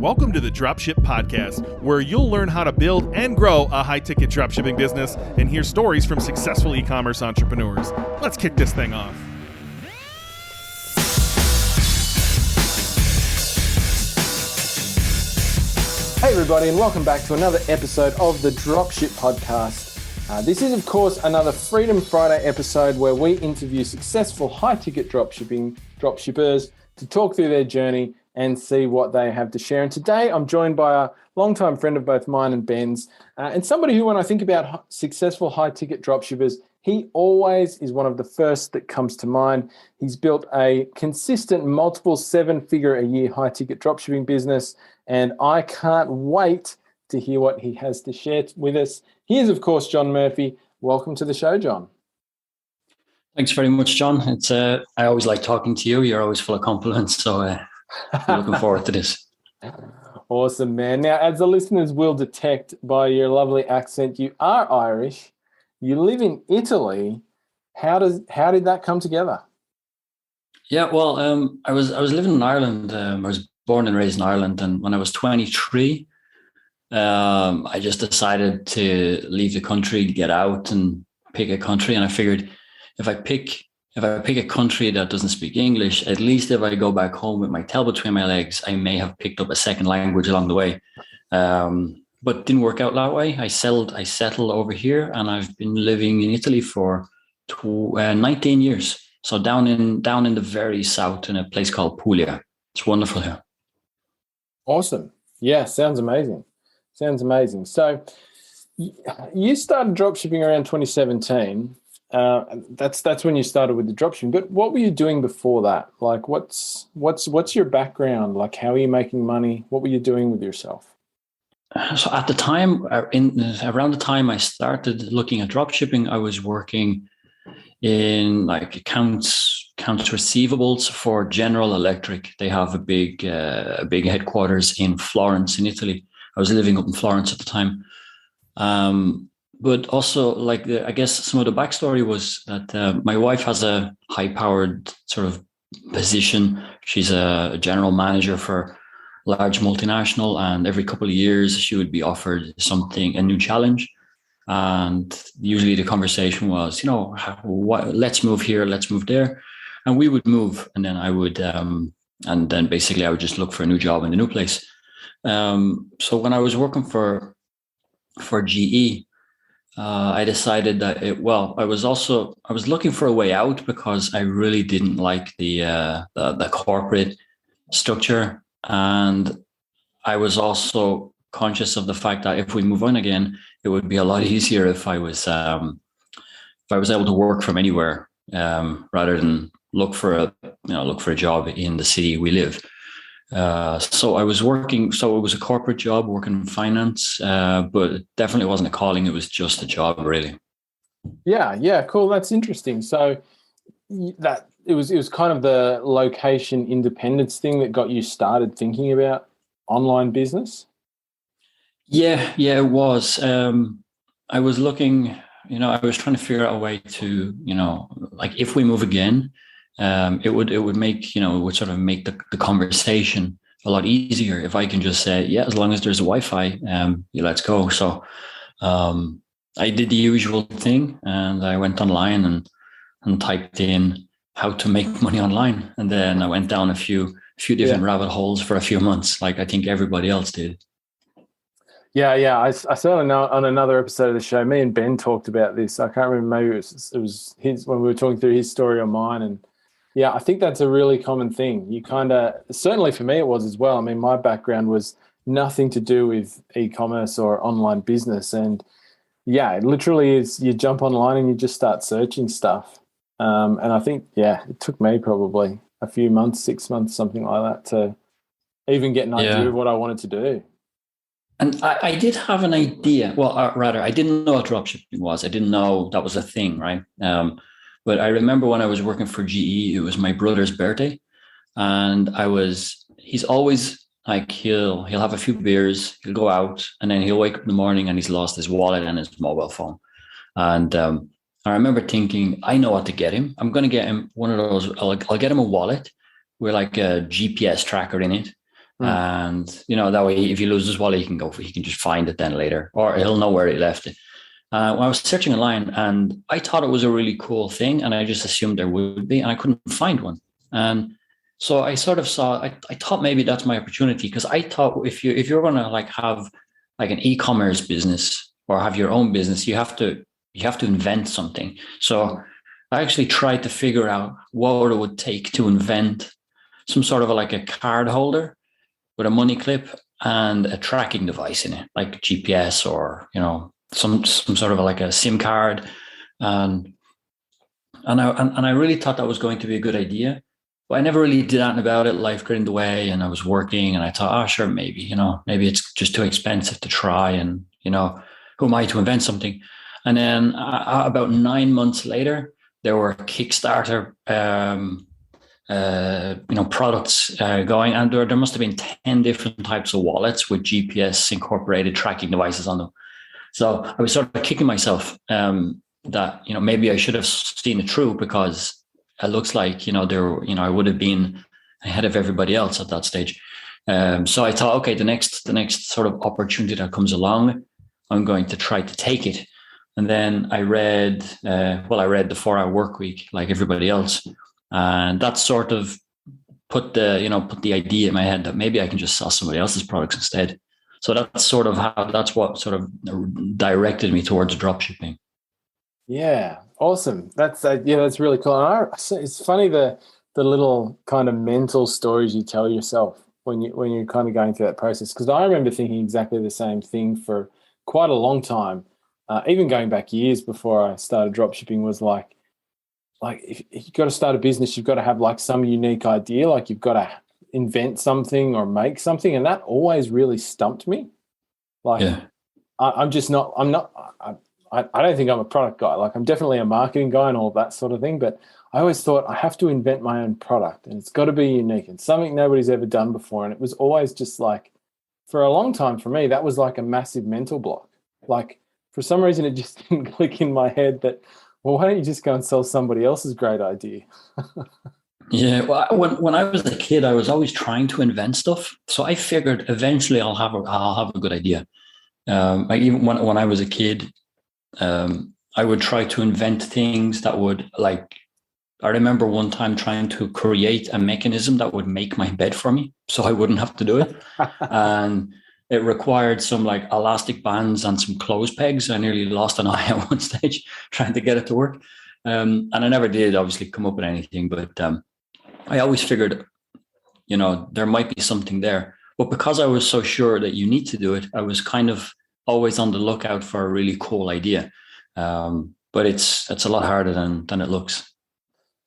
Welcome to the Dropship Podcast, where you'll learn how to build and grow a high-ticket dropshipping business and hear stories from successful e-commerce entrepreneurs. Let's kick this thing off. Hey everybody, and welcome back to another episode of the Dropship Podcast. This is, of course, another Freedom Friday episode where we interview successful high-ticket dropshippers to talk through their journey and see what they have to share. And today I'm joined by a longtime friend of both mine and Ben's, and somebody who, when I think about successful high-ticket dropshippers, he always is one of the first that comes to mind. He's built a consistent multiple seven-figure-a-year high-ticket dropshipping business, and I can't wait to hear what he has to share with us. He is, of course, Jon Murhpy. Welcome to the show, Jon. Thanks very much, John. I always like talking to you. You're always full of compliments, so I'm looking forward to this. Awesome, man. Now, as the listeners will detect by your lovely accent, you are Irish. You live in Italy. How did that come together? Yeah, well, I was living in Ireland. I was born and raised in Ireland, and when I was 23, I just decided to leave the country, get out, and pick a country. And I figured if I pick a country that doesn't speak English, at least if I go back home with my tail between my legs, I may have picked up a second language along the way. But it didn't work out that way. I settled over here, and I've been living in Italy for 19 years. So down in the very south in a place called Puglia. It's wonderful here. Awesome. Yeah, sounds amazing. So you started dropshipping around 2017. That's when you started with the dropshipping. But what were you doing before that? Like, what's your background? Like, how are you making money? What were you doing with yourself? So at the time, around the time I started looking at dropshipping, I was working in like accounts receivables for General Electric. They have a big headquarters in Florence, in Italy. I was living up in Florence at the time. But also, I guess some of the backstory was that my wife has a high-powered sort of position. She's a general manager for a large multinational, and every couple of years she would be offered a new challenge. And usually the conversation was, let's move here, let's move there, and we would move, and then I would basically I would just look for a new job in the new place. So when I was working for GE. I decided that I was looking for a way out because I really didn't like the corporate structure, and I was also conscious of the fact that if we move on again, it would be a lot easier if I was able to work from anywhere rather than look for a job in the city we live. So I was working. So it was a corporate job, working in finance, but it definitely wasn't a calling. It was just a job, really. Yeah, cool. That's interesting. So that it was kind of the location independence thing that got you started thinking about online business. Yeah, it was. I was looking. I was trying to figure out a way to, like if we move again. It would make sort of make the conversation a lot easier if I can just say, yeah, as long as there's a Wi-Fi, let's go. So I did the usual thing, and I went online and typed in how to make money online, and then I went down a few different rabbit holes for a few months, like I think everybody else did. Yeah. I certainly know on another episode of the show, me and Ben talked about this. I can't remember, maybe it was his when we were talking through his story or mine, and yeah, I think that's a really common thing. You kind of, certainly for me it was as well. I mean, my background was nothing to do with e-commerce or online business. And yeah, it literally is you jump online and you just start searching stuff. And I think, it took me probably a few months, 6 months, something like that to even get an idea of what I wanted to do. And I did have an idea. Well, rather, I didn't know what dropshipping was. I didn't know that was a thing, right? But I remember when I was working for GE, it was my brother's birthday, and he's always like, he'll have a few beers, he'll go out, and then he'll wake up in the morning and he's lost his wallet and his mobile phone. And I remember thinking, I know what to get him. I'm going to get him one of those. I'll get him a wallet with like a GPS tracker in it. And, that way, if he loses his wallet, he can just find it then later, or he'll know where he left it. When I was searching online, and I thought it was a really cool thing, and I just assumed there would be, and I couldn't find one. And so I sort of I thought maybe that's my opportunity, because I thought if you're going to like have like an e-commerce business or have your own business, you have to invent something. So I actually tried to figure out what it would take to invent some sort of like a card holder with a money clip and a tracking device in it, like GPS or, some sort of like a SIM card. And I really thought that was going to be a good idea, but I never really did anything about it. Life got in the way and I was working, and I thought, sure, maybe it's just too expensive to try. And, who am I to invent something? And then about 9 months later, there were Kickstarter, products going, and there must have been 10 different types of wallets with GPS incorporated tracking devices on them. So I was sort of kicking myself that, maybe I should have seen it through, because it looks like, I would have been ahead of everybody else at that stage. So I thought, okay, the next sort of opportunity that comes along, I'm going to try to take it. And then I read the 4-Hour Work Week like everybody else. And that sort of put the idea in my head that maybe I can just sell somebody else's products instead. So that's what sort of directed me towards dropshipping. Yeah, awesome. That's really cool. And it's funny the little kind of mental stories you tell yourself when you're kind of going through that process. Because I remember thinking exactly the same thing for quite a long time. Even going back years before I started dropshipping, was like if you've got to start a business, you've got to have like some unique idea, like you've got to invent something or make something. And that always really stumped me. Like, yeah. I don't think I'm a product guy. Like, I'm definitely a marketing guy and all that sort of thing. But I always thought I have to invent my own product, and it's got to be unique and something nobody's ever done before. And it was always just like, for a long time for me, that was like a massive mental block. Like, for some reason, it just didn't click in my head that, well, why don't you just go and sell somebody else's great idea? Yeah, well, when I was a kid, I was always trying to invent stuff. So I figured eventually I'll have a good idea. Like even when I was a kid, I would try to invent things that would, like, I remember one time trying to create a mechanism that would make my bed for me so I wouldn't have to do it. And it required some like elastic bands and some clothes pegs. I nearly lost an eye at one stage trying to get it to work. And I never did obviously come up with anything, but I always figured, there might be something there. But because I was so sure that you need to do it, I was kind of always on the lookout for a really cool idea. But it's a lot harder than it looks.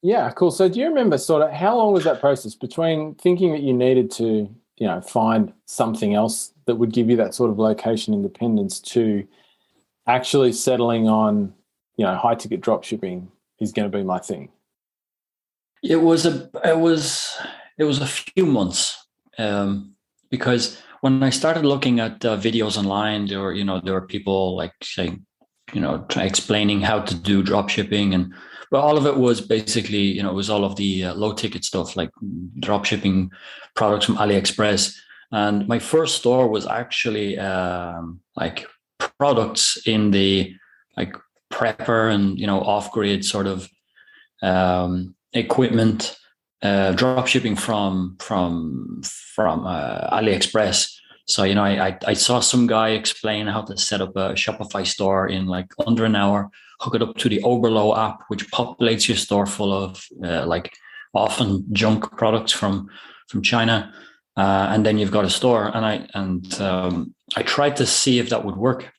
Yeah, cool. So do you remember sort of how long was that process between thinking that you needed to, find something else that would give you that sort of location independence to actually settling on, high ticket drop shipping is going to be my thing? It was a few months, because when I started looking at videos online, there were people like saying, explaining how to do drop shipping, but all of it was basically, it was all of the low ticket stuff like drop shipping products from AliExpress. And my first store was actually like products in the like prepper and off grid sort of equipment, drop shipping from AliExpress. So I saw some guy explain how to set up a Shopify store in like under an hour, hook it up to the Oberlo app, which populates your store full of like often junk products from China, and then you've got a store. And I tried to see if that would work.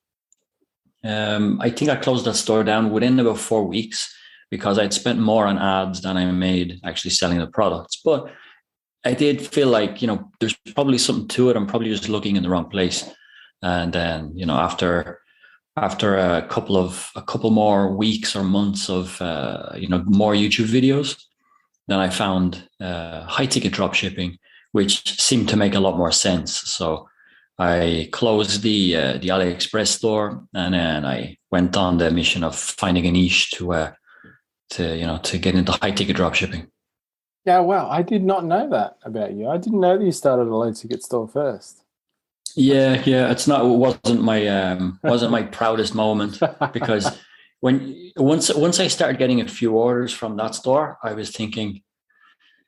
I think I closed that store down within about 4 weeks because I'd spent more on ads than I made actually selling the products. But I did feel like, there's probably something to it. I'm probably just looking in the wrong place. And then, after a couple more weeks or months of, more YouTube videos, then I found high ticket drop shipping, which seemed to make a lot more sense. So I closed the AliExpress store, and then I went on the mission of finding a niche to get into high ticket drop shipping. Yeah, wow. I did not know that about you. I didn't know that you started a low ticket store first. Yeah, it wasn't my proudest moment, because once I started getting a few orders from that store, I was thinking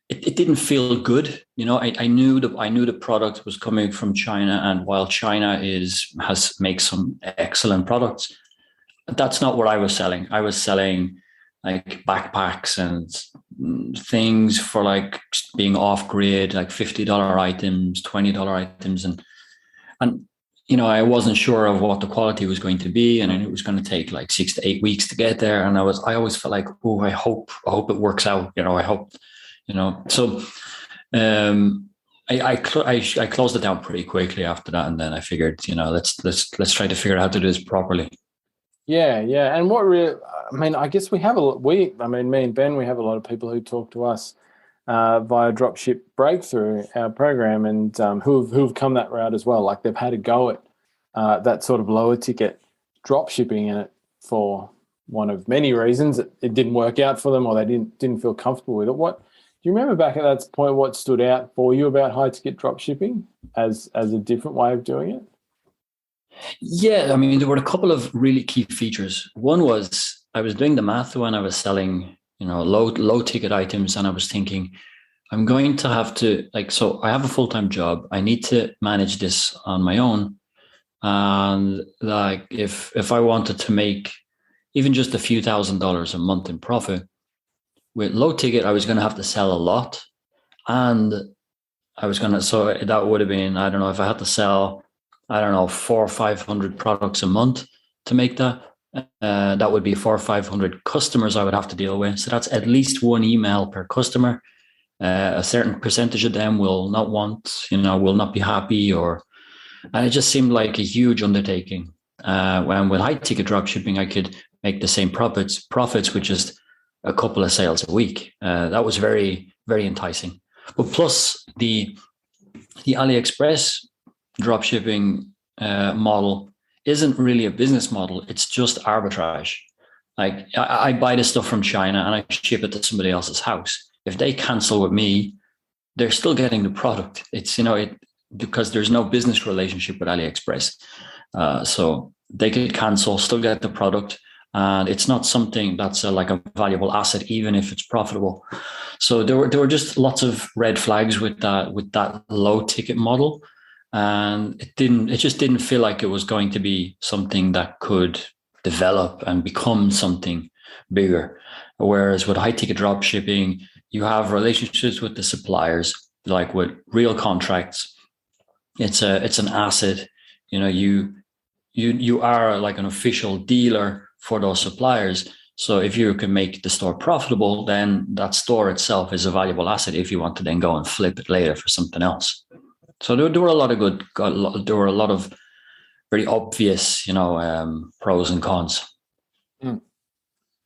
it didn't feel good. I knew the product was coming from China, and while China makes some excellent products, that's not what I was selling. I was selling like backpacks and things for like being off grid, like $50 items, $20 items, and I wasn't sure of what the quality was going to be, and it was going to take like 6 to 8 weeks to get there. And I always felt like, oh, I hope it works out. I hope, So I closed it down pretty quickly after that, and then I figured, let's try to figure out how to do this properly. Yeah, yeah. And I guess me and Ben, we have a lot of people who talk to us via Dropship Breakthrough, our program, and who've come that route as well. Like they've had a go at that sort of lower ticket drop shipping in it for one of many reasons. It didn't work out for them, or they didn't feel comfortable with it. What do you remember back at that point? What stood out for you about high ticket drop shipping as a different way of doing it? Yeah, there were a couple of really key features. One was I was doing the math when I was selling, low ticket items, and I was thinking, I'm going to have to so I have a full-time job. I need to manage this on my own. And if I wanted to make even just a few $1,000s a month in profit with low ticket, I was going to have to sell a lot. And so that would have been, I don't know, if I had to sell, 400 or 500 products a month to make that. That would be 400 or 500 customers I would have to deal with. So that's at least one email per customer. A certain percentage of them will not will not be happy, and it just seemed like a huge undertaking. When with high ticket drop shipping, I could make the same profits with just a couple of sales a week. That was very, very enticing. But plus the AliExpress drop shipping model isn't really a business model. It's just arbitrage. Like I buy the stuff from China and I ship it to somebody else's house. If they cancel with me, they're still getting the product. It's, because there's no business relationship with AliExpress. So they could cancel, still get the product. And it's not something that's like a valuable asset, even if it's profitable. So there were just lots of red flags with that low ticket model. And it just didn't feel like it was going to be something that could develop and become something bigger. Whereas with high ticket drop shipping, you have relationships with the suppliers, like with real contracts. It's an asset. You are like an official dealer for those suppliers. So if you can make the store profitable, then that store itself is a valuable asset if you want to then go and flip it later for something else. So there were a lot of there were a lot of very obvious, pros and cons.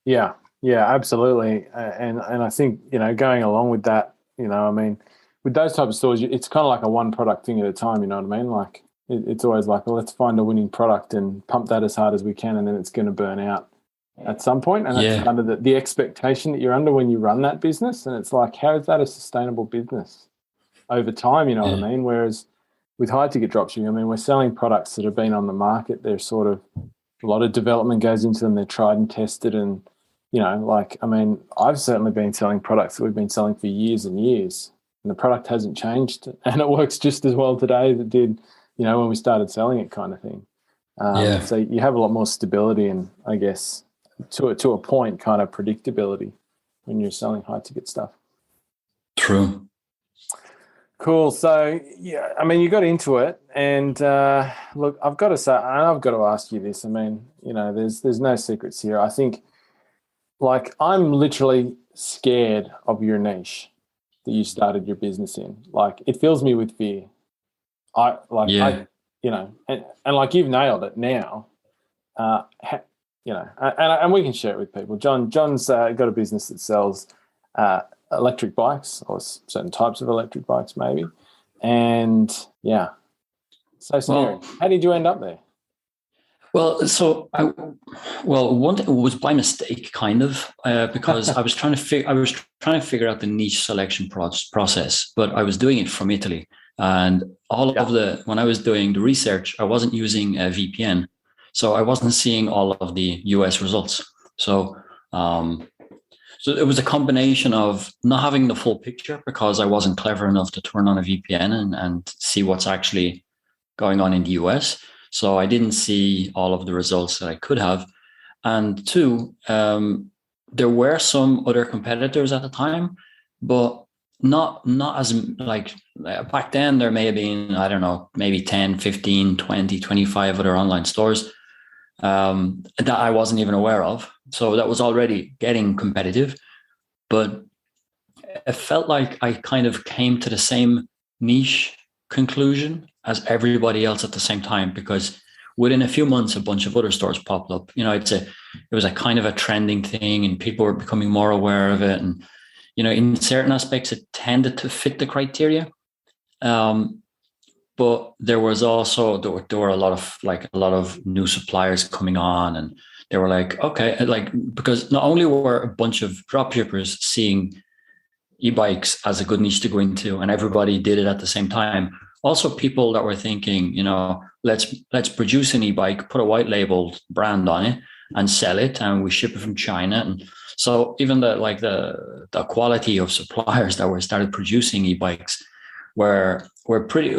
Yeah, absolutely. And I think, going along with that, with those type of stores, it's kind of like a one product thing at a time, you know what I mean? Like it's always like, well, let's find a winning product and pump that as hard as we can, and then it's going to burn out at some point. And that's under the expectation that you're under when you run that business. And it's like, how is that a sustainable business over time, you know what I mean? Whereas with high ticket dropshipping, we're selling products that have been on the market. They're sort of, a lot of development goes into them. They're tried and tested. And, I've certainly been selling products that we've been selling for years and years, and the product hasn't changed, and it works just as well today as it did, when we started selling it, kind of thing. So you have a lot more stability and, I guess, to a point, kind of predictability when you're selling high ticket stuff. True. Cool. So, you got into it, and look, I've got to say, and I've got to ask you this. There's no secrets here. I think, I'm literally scared of your niche that you started your business in. Like, it fills me with fear. And you've nailed it now. And we can share it with people. John's got a business that sells electric bikes, or certain types of electric bikes maybe. And so scary. How did you end up there? One thing was by mistake, kind of, because I was trying to figure out the niche selection process, but I was doing it from Italy, and when I was doing the research, I wasn't using a VPN, so I wasn't seeing all of the US results. So it was a combination of not having the full picture because I wasn't clever enough to turn on a VPN and see what's actually going on in the US. So I didn't see all of the results that I could have. And two, there were some other competitors at the time, but not as like back then there may have been, I don't know, maybe 10, 15, 20, 25 other online stores that I wasn't even aware of. So that was already getting competitive, but it felt like I kind of came to the same niche conclusion as everybody else at the same time, because within a few months, a bunch of other stores popped up. It was a kind of a trending thing and people were becoming more aware of it. And, in certain aspects, it tended to fit the criteria. But there was also, there were a lot of new suppliers coming on, and they were like, okay, because not only were a bunch of dropshippers seeing e-bikes as a good niche to go into, and everybody did it at the same time, also people that were thinking, let's produce an e-bike, put a white labeled brand on it and sell it, and we ship it from China. And so even the quality of suppliers that were started producing e-bikes were pretty,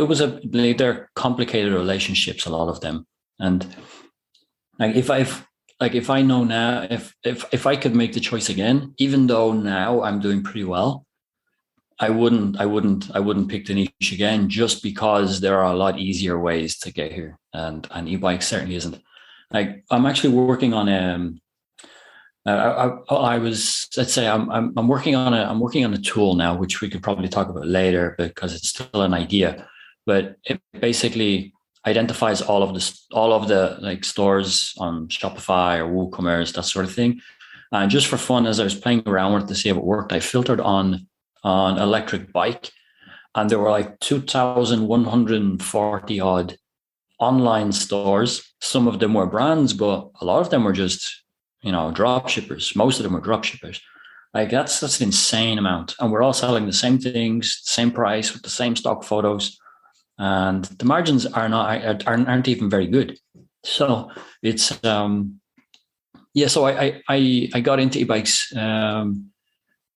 they're complicated relationships, a lot of them. And if I know now, if I could make the choice again, even though now I'm doing pretty well, I wouldn't pick the niche again, just because there are a lot easier ways to get here, and e-bike certainly isn't. I'm actually working on I'm working on a tool now, which we could probably talk about later because it's still an idea, but it basically identifies all of the stores on Shopify or WooCommerce, that sort of thing. And just for fun, as I was playing around with it to see if it worked, I filtered on electric bike, and there were 2,140 odd online stores. Some of them were brands, but a lot of them were just drop shippers. Most of them were drop shippers. That's an insane amount, and we're all selling the same things, same price, with the same stock photos, and the margins aren't even very good. So it's So I got into e-bikes.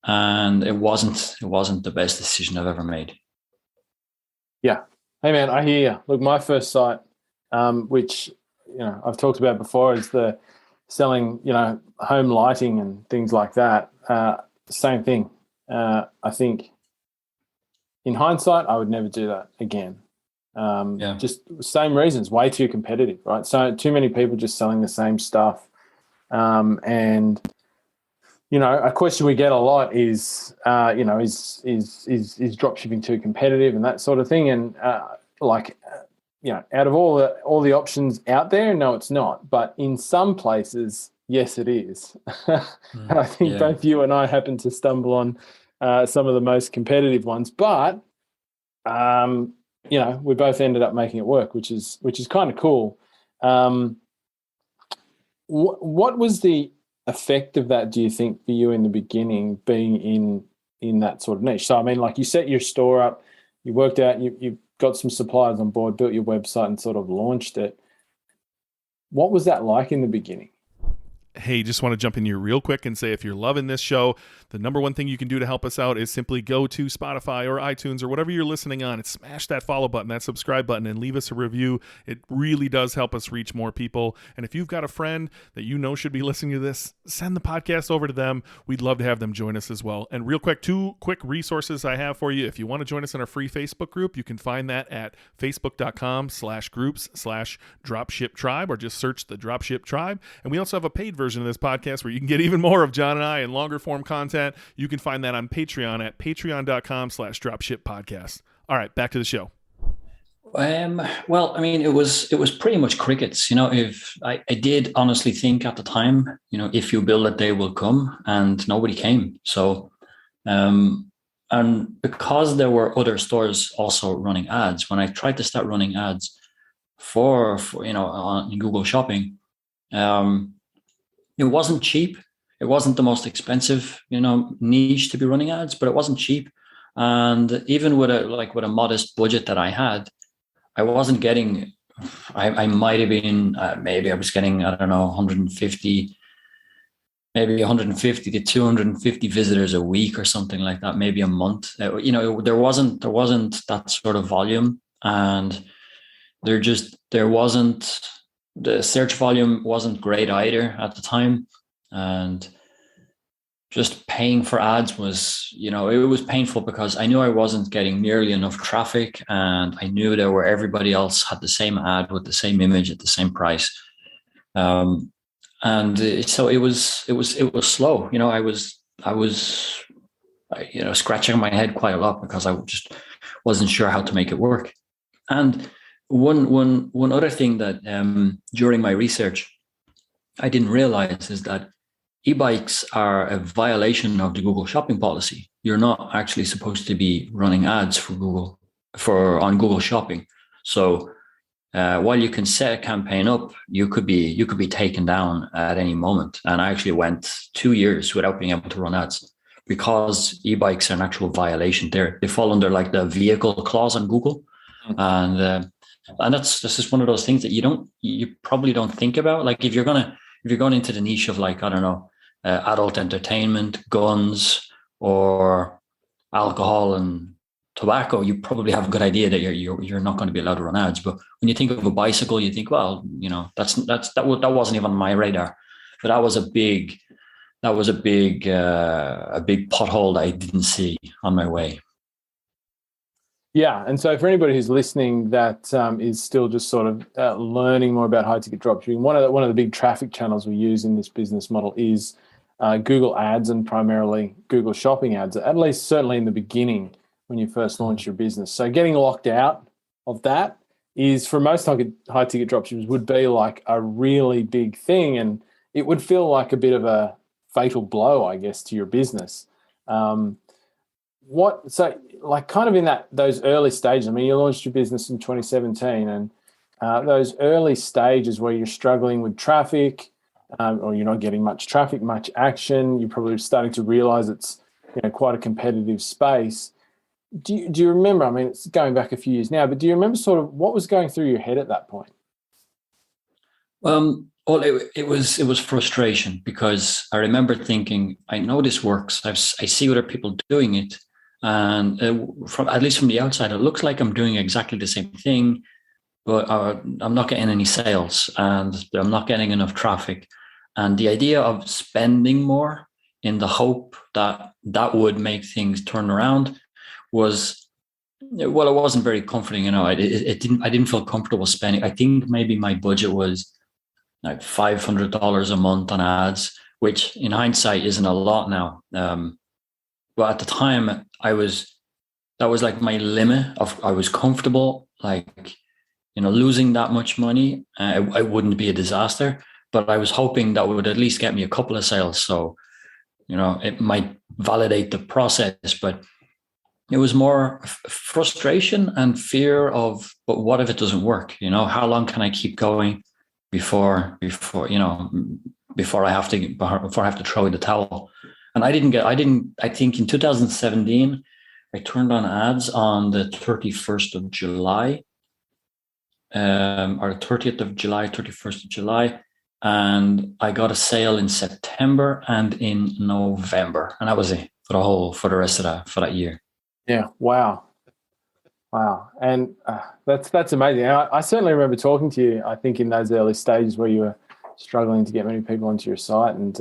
And it wasn't the best decision I've ever made. Yeah. Hey man, I hear you. Look, my first site, which I've talked about before, is the selling home lighting and things like that. Same thing. I think in hindsight, I would never do that again. Just same reasons, way too competitive, right? So too many people just selling the same stuff, and a question we get a lot is, is dropshipping too competitive and that sort of thing? And out of all the options out there, no, it's not. But in some places, yes, it is. And I think both you and I happen to stumble on some of the most competitive ones. But we both ended up making it work, which is kind of cool. What was the effect of that, do you think, for you in the beginning, being in that sort of niche? So I mean, you set your store up, you worked out, you got some suppliers on board, built your website and sort of launched it. What was that like in the beginning? Hey, just want to jump in here real quick and say, if you're loving this show, the number one thing you can do to help us out is simply go to Spotify or iTunes or whatever you're listening on and smash that follow button, that subscribe button, and leave us a review. It really does help us reach more people. And if you've got a friend that should be listening to this, send the podcast over to them. We'd love to have them join us as well. And real quick, 2 quick resources I have for you. If you want to join us in our free Facebook group, you can find that at facebook.com/groups/dropship tribe, or just search the Dropship Tribe. And we also have a paid version of this podcast where you can get even more of Jon and I and longer form content. You can find that on Patreon at patreon.com/Dropship Podcast. All right, back to the show. Well, I mean, it was pretty much crickets. If I did honestly think at the time, if you build it, they will come, and nobody came. So, and because there were other stores also running ads, when I tried to start running ads, for on Google Shopping. It wasn't cheap. It wasn't the most expensive, niche to be running ads, but it wasn't cheap. And even with a modest budget that I had, I wasn't getting. I might have been maybe I was getting, I don't know, 150, maybe 150 to 250 visitors a week or something like that, maybe a month. There wasn't that sort of volume, and there wasn't, the search volume wasn't great either at the time. And just paying for ads was, it was painful because I knew I wasn't getting nearly enough traffic, and I knew there were everybody else had the same ad with the same image at the same price. So it was slow. I was scratching my head quite a lot because I just wasn't sure how to make it work. And one other thing that during my research I didn't realize is that e-bikes are a violation of the Google Shopping policy. You're not actually supposed to be running ads for Google on Google Shopping. So while you can set a campaign up, you could be taken down at any moment. And I actually went 2 years without being able to run ads because e-bikes are an actual violation. They fall under like the vehicle clause on Google, and that's just one of those things that you probably don't think about. Like if you're going into the niche of, like, I don't know, adult entertainment, guns, or alcohol and tobacco, you probably have a good idea that you're not going to be allowed to run ads. But when you think of a bicycle, you think, well, that wasn't even on my radar. But that was a big pothole that I didn't see on my way. Yeah, and so for anybody who's listening that is still just sort of learning more about high ticket dropshipping, one of the big traffic channels we use in this business model is Google Ads, and primarily Google Shopping ads. At least certainly in the beginning when you first launch your business. So getting locked out of that is, for most high ticket dropshippers, would be like a really big thing, and it would feel like a bit of a fatal blow, I guess, to your business. Kind of in those early stages, I mean, you launched your business in 2017, and those early stages where you're struggling with traffic, or you're not getting much traffic, much action, you're probably starting to realize it's quite a competitive space. Do you remember, I mean, it's going back a few years now, but do you remember sort of what was going through your head at that point? Well, it was frustration, because I remember thinking, I know this works. I see other people doing it. And at least from the outside, it looks like I'm doing exactly the same thing, but I'm not getting any sales, and I'm not getting enough traffic. And the idea of spending more in the hope that would make things turn around was, well, it wasn't very comforting. I didn't feel comfortable spending. I think maybe my budget was like $500 a month on ads, which in hindsight isn't a lot now. But at the time, that was like my limit I was comfortable, like, losing that much money. It wouldn't be a disaster, but I was hoping that would at least get me a couple of sales. So, it might validate the process, but it was more frustration and fear of, but what if it doesn't work? How long can I keep going before I have to throw in the towel? And I think in 2017, I turned on ads on the 31st of July, or 30th of July, 31st of July. And I got a sale in September and in November. And that was it for the rest of that year. Yeah. Wow. And that's amazing. I certainly remember talking to you, I think, in those early stages where you were struggling to get many people onto your site, and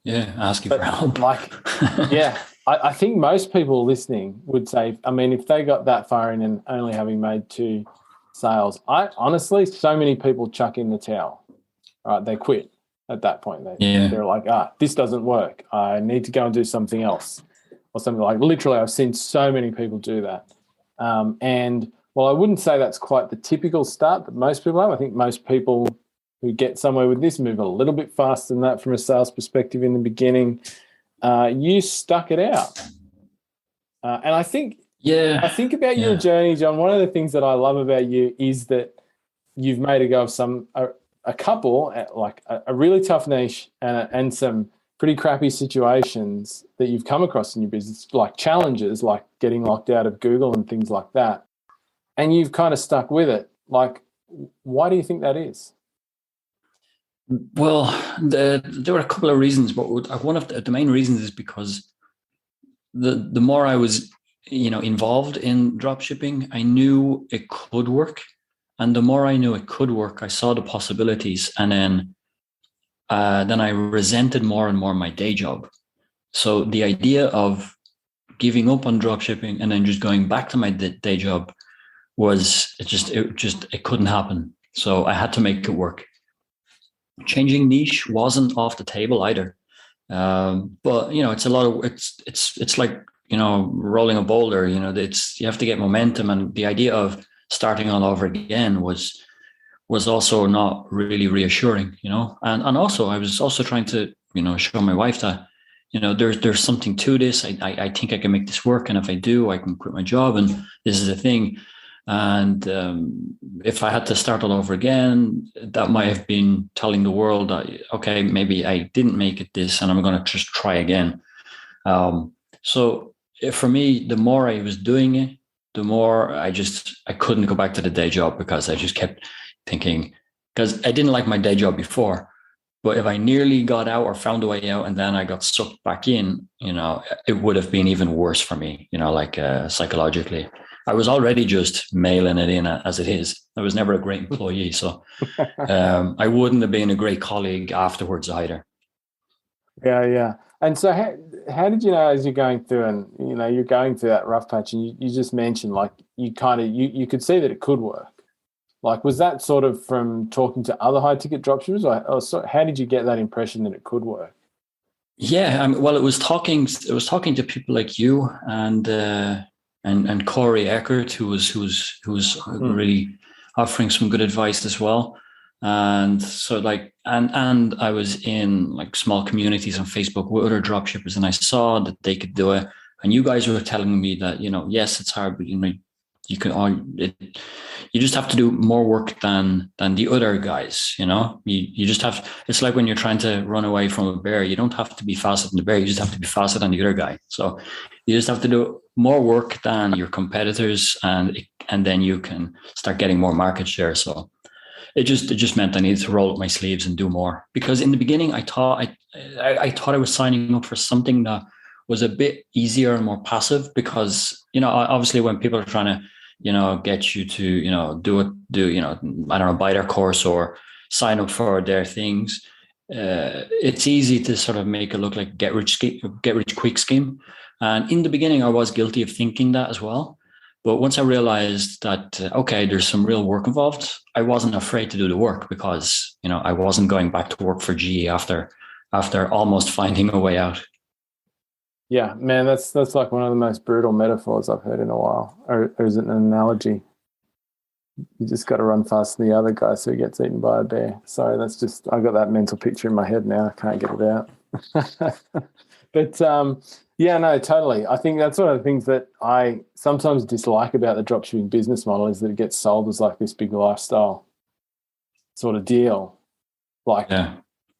asking for help. I think most people listening would say, I mean, if they got that far in and only having made 2 sales, honestly, so many people chuck in the towel. Right, they quit at that point. They're like, this doesn't work. I need to go and do something else, or something like. Literally, I've seen so many people do that. And well, I wouldn't say that's quite the typical start that most people have. I think most people who get somewhere with this move a little bit faster than that from a sales perspective in the beginning. You stuck it out. And I think about your journey, Jon. One of the things that I love about you is that you've made a go of a couple, like a really tough niche and some pretty crappy situations that you've come across in your business, like challenges, like getting locked out of Google and things like that. And you've kind of stuck with it. Like, why do you think that is? Well, there were a couple of reasons, but one of the main reasons is because the more I was, involved in drop shipping, I knew it could work. And the more I knew it could work, I saw the possibilities. And then I resented more and more my day job. So the idea of giving up on drop shipping and then just going back to my day job it couldn't happen. So I had to make it work. Changing niche wasn't off the table either. But it's like, rolling a boulder, you have to get momentum. And the idea of starting all over again was also not really reassuring, and also I was also trying to, show my wife that, there's something to this. I think I can make this work. And if I do, I can quit my job. And this is the thing. And if I had to start all over again, that might have been telling the world that, okay, maybe I didn't make it this and I'm going to just try again. So for me, the more I was doing it, the more I couldn't go back to the day job, because I just kept thinking, because I didn't like my day job before, but if I nearly got out or found a way out and then I got sucked back in, it would have been even worse for me, psychologically. I was already just mailing it in as it is. I was never a great employee. So I wouldn't have been a great colleague afterwards either. Yeah. And so how did you know, as you're going through and, you're going through that rough patch, and you just mentioned, like, you could see that it could work. Like, was that sort of from talking to other high ticket dropshippers, or how did you get that impression that it could work? Yeah, it was talking to people like you and Corey Eckert, who was really offering some good advice as well. And so and I was in like small communities on Facebook with other dropshippers, and I saw that they could do it. And you guys were telling me that, yes, it's hard, but you just have to do more work than the other guys. You just have, it's like when you're trying to run away from a bear, you don't have to be faster than the bear, you just have to be faster than the other guy. So you just have to do more work than your competitors, and then you can start getting more market share. So it just meant I needed to roll up my sleeves and do more, because in the beginning I thought I was signing up for something that was a bit easier and more passive, because obviously when people are trying to get you to buy their course or sign up for their things, it's easy to sort of make it look like get rich quick scheme. And in the beginning I was guilty of thinking that as well. But once I realized that, okay, there's some real work involved, I wasn't afraid to do the work, because, I wasn't going back to work for GE after almost finding a way out. Yeah, man, that's like one of the most brutal metaphors I've heard in a while. Or is it an analogy? You just got to run faster than the other guy so he gets eaten by a bear. Sorry, I got that mental picture in my head now. I can't get it out. But yeah, no, totally. I think that's one of the things that I sometimes dislike about the dropshipping business model, is that it gets sold as like this big lifestyle sort of deal, like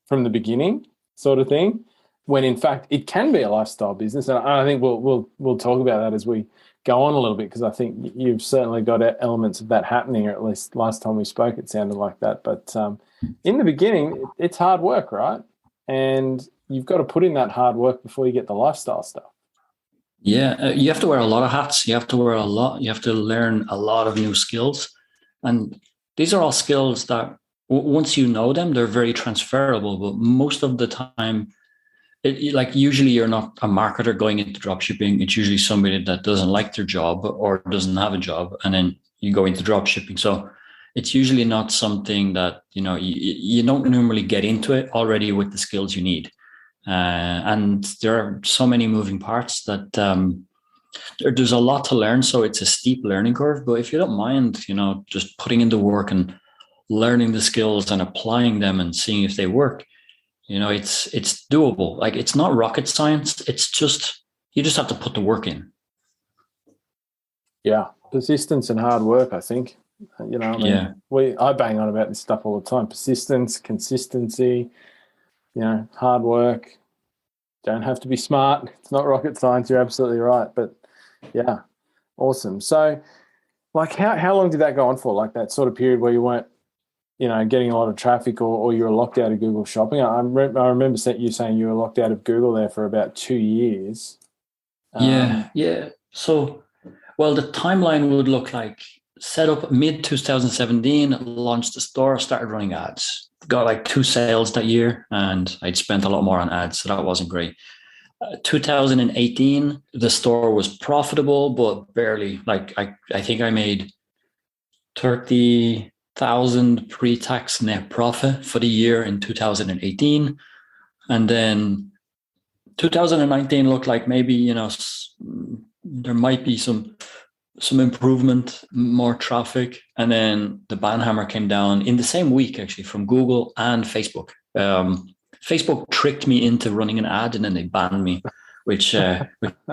from the beginning sort of thing, when in fact it can be a lifestyle business. And I think we'll talk about that as we go on a little bit, because I think you've certainly got elements of that happening, or at least last time we spoke it sounded like that. But in the beginning, it's hard work, right? And you've got to put in that hard work before you get the lifestyle stuff. Yeah, you have to wear a lot of hats. You have to learn a lot of new skills. And these are all skills that once you know them, they're very transferable. But most of the time, usually you're not a marketer going into dropshipping. It's usually somebody that doesn't like their job or doesn't have a job, and then you go into dropshipping. So it's usually not something that, you don't normally get into it already with the skills you need. And there are so many moving parts that there's a lot to learn. So it's a steep learning curve. But if you don't mind, just putting in the work and learning the skills and applying them and seeing if they work, it's doable. Like, it's not rocket science. It's just, you just have to put the work in. Yeah. Persistence and hard work, I think. You know, I mean, I bang on about this stuff all the time. Persistence, consistency, you know, hard work. Don't have to be smart. It's not rocket science. You're absolutely right. But yeah, awesome. So like how long did that go on for? Like that sort of period where you weren't, you know, getting a lot of traffic or you were locked out of Google Shopping? I remember you saying you were locked out of Google there for about 2 years. Yeah. So, well, the timeline would look like set up mid 2017, launched the store, started running ads. Got like 2 sales that year, and I'd spent a lot more on ads, so that wasn't great. 2018, the store was profitable, but barely. Like I think I made 30,000 pre-tax net profit for the year in 2018, and then 2019 looked like maybe, you know, there might be some improvement, more traffic. And then the ban hammer came down in the same week, actually, from Google and Facebook. Facebook tricked me into running an ad, and then they banned me, which I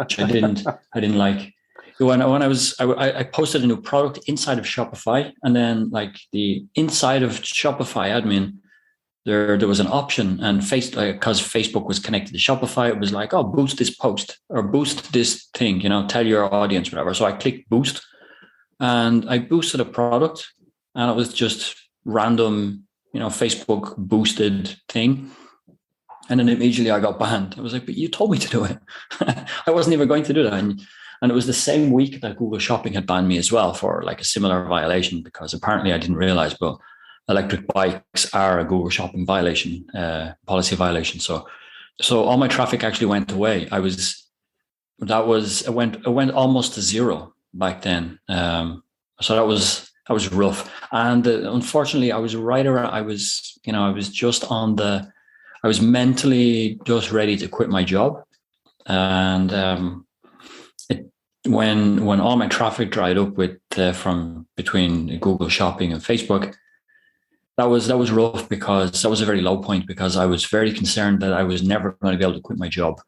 didn't like. When I posted a new product inside of Shopify, and then like the inside of Shopify admin, there was an option, and because Facebook was connected to Shopify, it was like, oh, boost this post or boost this thing, you know, tell your audience, whatever. So I clicked boost, and I boosted a product, and it was just random, you know, Facebook boosted thing. And then immediately I got banned. I was like, but you told me to do it. I wasn't even going to do that. And it was the same week that Google Shopping had banned me as well for like a similar violation, because apparently I didn't realize, but electric bikes are a Google Shopping violation, policy violation. So all my traffic actually went away. It went almost to zero back then. So that was rough. And unfortunately, I was mentally just ready to quit my job. And when all my traffic dried up from between Google Shopping and Facebook, that was rough, because that was a very low point, because I was very concerned that I was never going to be able to quit my job,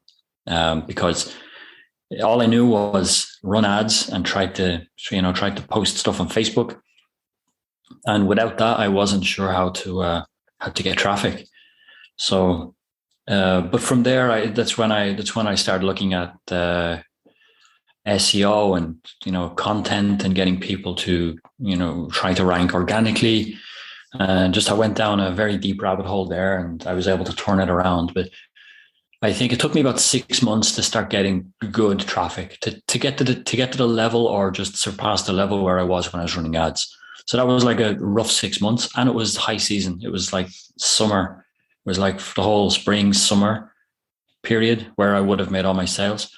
because all I knew was run ads and tried to post stuff on Facebook, and without that, I wasn't sure how to get traffic. So, but from there, that's when I started looking at SEO and, you know, content, and getting people to, you know, try to rank organically. And I went down a very deep rabbit hole there, and I was able to turn it around. But I think it took me about 6 months to start getting good traffic to get to the level, or just surpass the level where I was when I was running ads. So that was like a rough 6 months, and it was high season. It was like summer. It was like the whole spring, summer period where I would have made all my sales.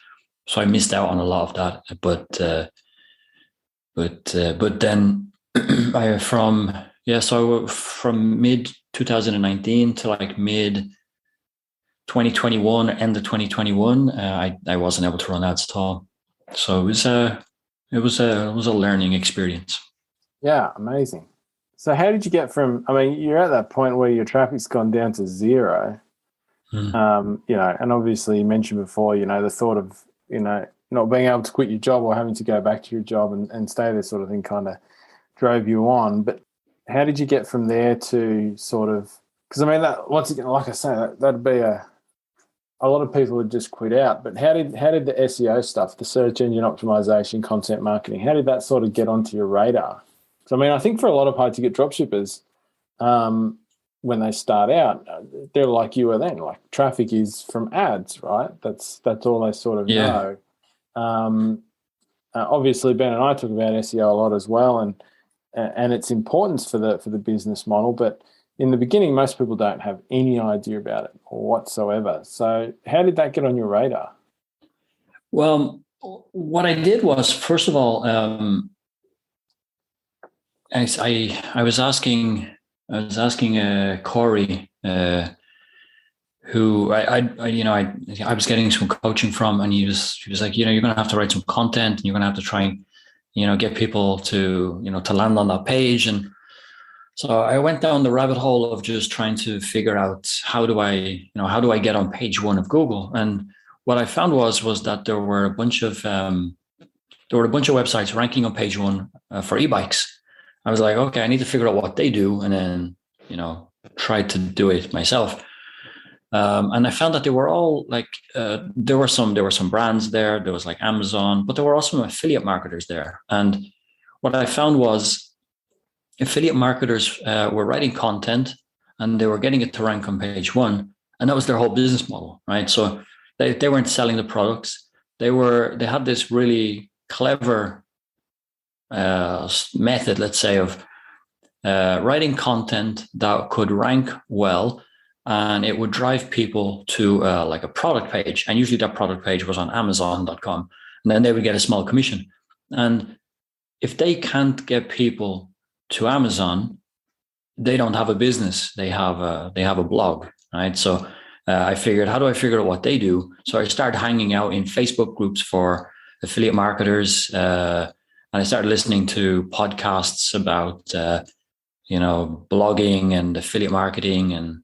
So I missed out on a lot of that. But then from mid 2019 to like mid 2021, end of 2021, I wasn't able to run ads at all. So it was a learning experience. Yeah, amazing. So how did you get from, I mean, you're at that point where your traffic's gone down to zero, you know, and obviously you mentioned before, you know, the thought of, you know, not being able to quit your job or having to go back to your job and stay there sort of thing kind of drove you on. But how did you get from there to sort of, because I mean, that, once again, like I say, that'd be a lot of people would just quit out. But how did the SEO stuff, the search engine optimization, content marketing, how did that sort of get onto your radar? I mean, I think for a lot of high-ticket dropshippers, when they start out, they're like you were then. Like, traffic is from ads, right? That's all they sort of know. Obviously, Ben and I talk about SEO a lot as well, and its importance for the business model. But in the beginning, most people don't have any idea about it whatsoever. So, how did that get on your radar? Well, what I did was, first of all, I was asking Corey, who I was getting some coaching from, and he was like, you know, you're going to have to write some content, and you're going to have to try and, you know, get people to, you know, to land on that page. And so I went down the rabbit hole of just trying to figure out how do I get on page one of Google. And what I found was that there were a bunch of websites ranking on page one for e-bikes. I was like, okay, I need to figure out what they do, and then, try to do it myself. And I found that they were all like, there were some brands there. There was like Amazon, but there were also some affiliate marketers there. And what I found was affiliate marketers were writing content, and they were getting it to rank on page one, and that was their whole business model, right? So they weren't selling the products. They had this really clever method, let's say, of writing content that could rank well, and it would drive people to like a product page. And usually that product page was on Amazon.com, and then they would get a small commission. And if they can't get people to Amazon, they don't have a business. They have a blog, right? So I figured, how do I figure out what they do? So I started hanging out in Facebook groups for affiliate marketers, and I started listening to podcasts about blogging and affiliate marketing, and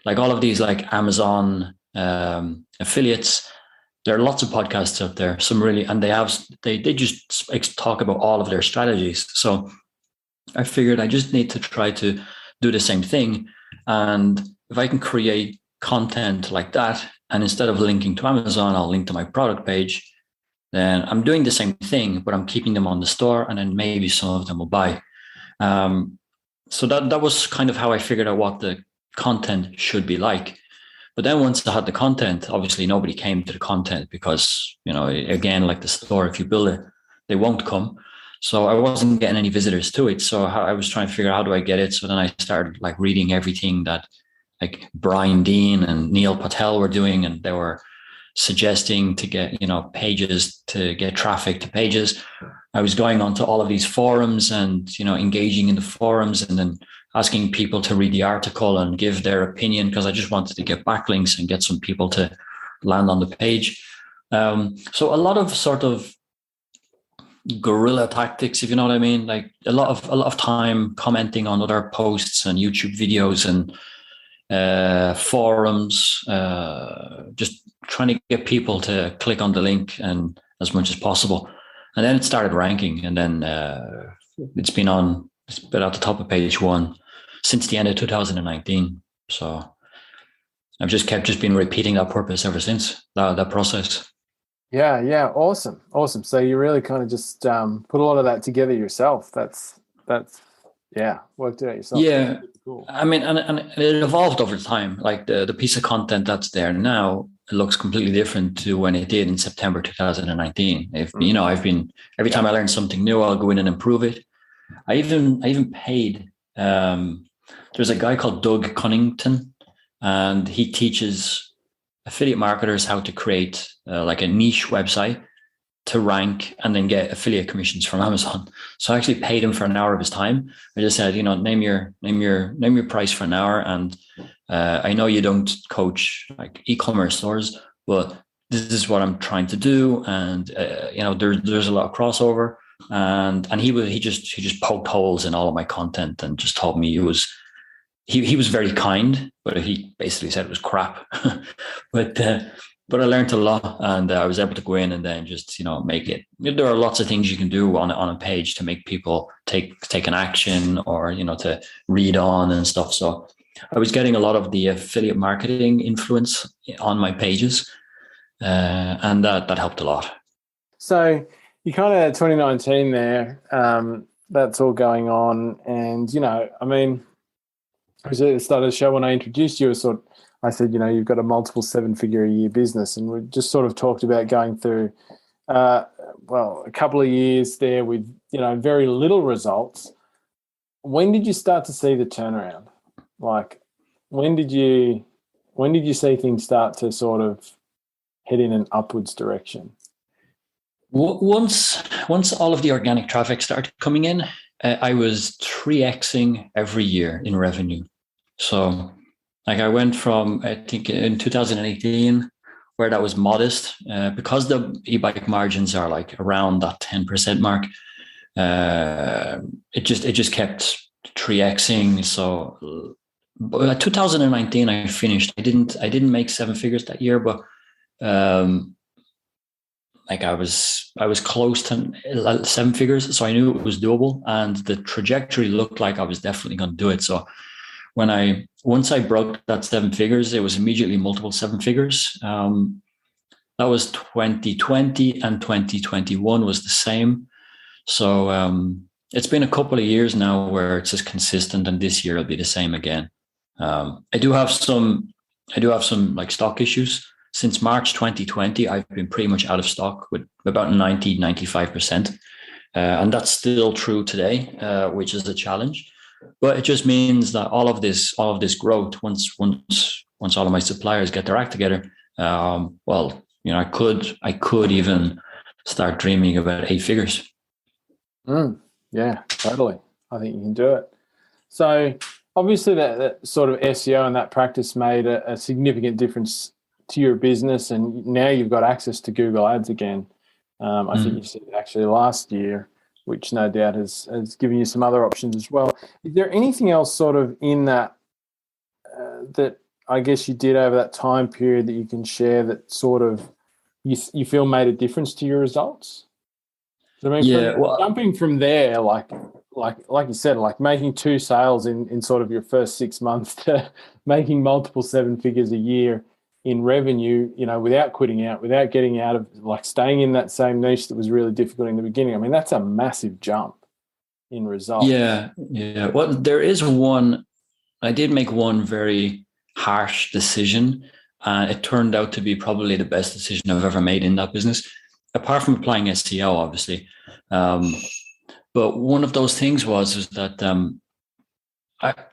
like all of these like Amazon affiliates. There are lots of podcasts out there. Some really, and they just talk about all of their strategies. So I figured I just need to try to do the same thing. And if I can create content like that, and instead of linking to Amazon, I'll link to my product page, then I'm doing the same thing, but I'm keeping them on the store, and then maybe some of them will buy. So that was kind of how I figured out what the content should be like. But then once I had the content, obviously nobody came to the content because, again, like the store, if you build it, they won't come. So I wasn't getting any visitors to it. So I was trying to figure out how do I get it. So then I started like reading everything that like Brian Dean and Neil Patel were doing, and they were suggesting to get, pages, to get traffic to pages. I was going onto all of these forums and, engaging in the forums, and then asking people to read the article and give their opinion, because I just wanted to get backlinks and get some people to land on the page. So a lot of sort of guerrilla tactics, if you know what I mean, like a lot of time commenting on other posts and YouTube videos and forums, just trying to get people to click on the link and as much as possible. And then it started ranking, and then it's been at the top of page one since the end of 2019. So I've just been repeating that purpose ever since, that process. Yeah. Awesome. So you really kind of just put a lot of that together yourself. That's worked it out yourself. Yeah. Cool. I mean, and it evolved over time. Like the piece of content that's there now, it looks completely different to when it did in September 2019. I've been, every time I learn something new, I'll go in and improve it. I even paid, there's a guy called Doug Cunnington, and he teaches affiliate marketers how to create like a niche website to rank and then get affiliate commissions from Amazon. So I actually paid him for an hour of his time. I just said, name your price for an hour. And I know you don't coach like e-commerce stores, but this is what I'm trying to do. And there's a lot of crossover. And he just poked holes in all of my content and just told me he was very kind, but he basically said it was crap. But I learned a lot, and I was able to go in and then just, make it. There are lots of things you can do on a page to make people take an action, or, to read on and stuff. So I was getting a lot of the affiliate marketing influence on my pages, and that helped a lot. So you kind of 2019 there, that's all going on. And, I mean, I was at the start of the show when I introduced you, I said, you've got a multiple 7-figure-a-year business, and we just sort of talked about going through, a couple of years there with, very little results. When did you start to see the turnaround? Like, when did you see things start to sort of head in an upwards direction? Once all of the organic traffic started coming in, I was 3xing every year in revenue. So like I went from, I think in 2018, where that was modest, because the e-bike margins are like around that 10% mark. It just kept 3xing. So 2019, I finished. I didn't make 7 figures that year, but like I was close to 7 figures, so I knew it was doable, and the trajectory looked like I was definitely going to do it. So once I broke that 7 figures, it was immediately multiple 7 figures. That was 2020, and 2021 was the same. So it's been a couple of years now where it's just consistent, and this year it'll be the same again. I do have some like stock issues. Since March 2020, I've been pretty much out of stock with about 95%. And that's still true today, which is a challenge. But it just means that all of this growth, once all of my suppliers get their act together, well, you know, I could even start dreaming about 8 figures. Yeah, totally. I think you can do it. So obviously that sort of SEO and that practice made a significant difference to your business, and now you've got access to Google Ads again. I think you said actually last year, which no doubt has given you some other options as well. Is there anything else sort of in that that I guess you did over that time period that you can share that sort of you feel made a difference to your results? I mean, jumping from there, like you said, like making 2 sales in sort of your first 6 months to making multiple 7 figures a year in revenue, you know, without quitting out, without getting out of, like, staying in that same niche that was really difficult in the beginning. I mean, that's a massive jump in results. Yeah. Well, there is one. I did make one very harsh decision, and it turned out to be probably the best decision I've ever made in that business, apart from applying SEO, obviously. But one of those things was that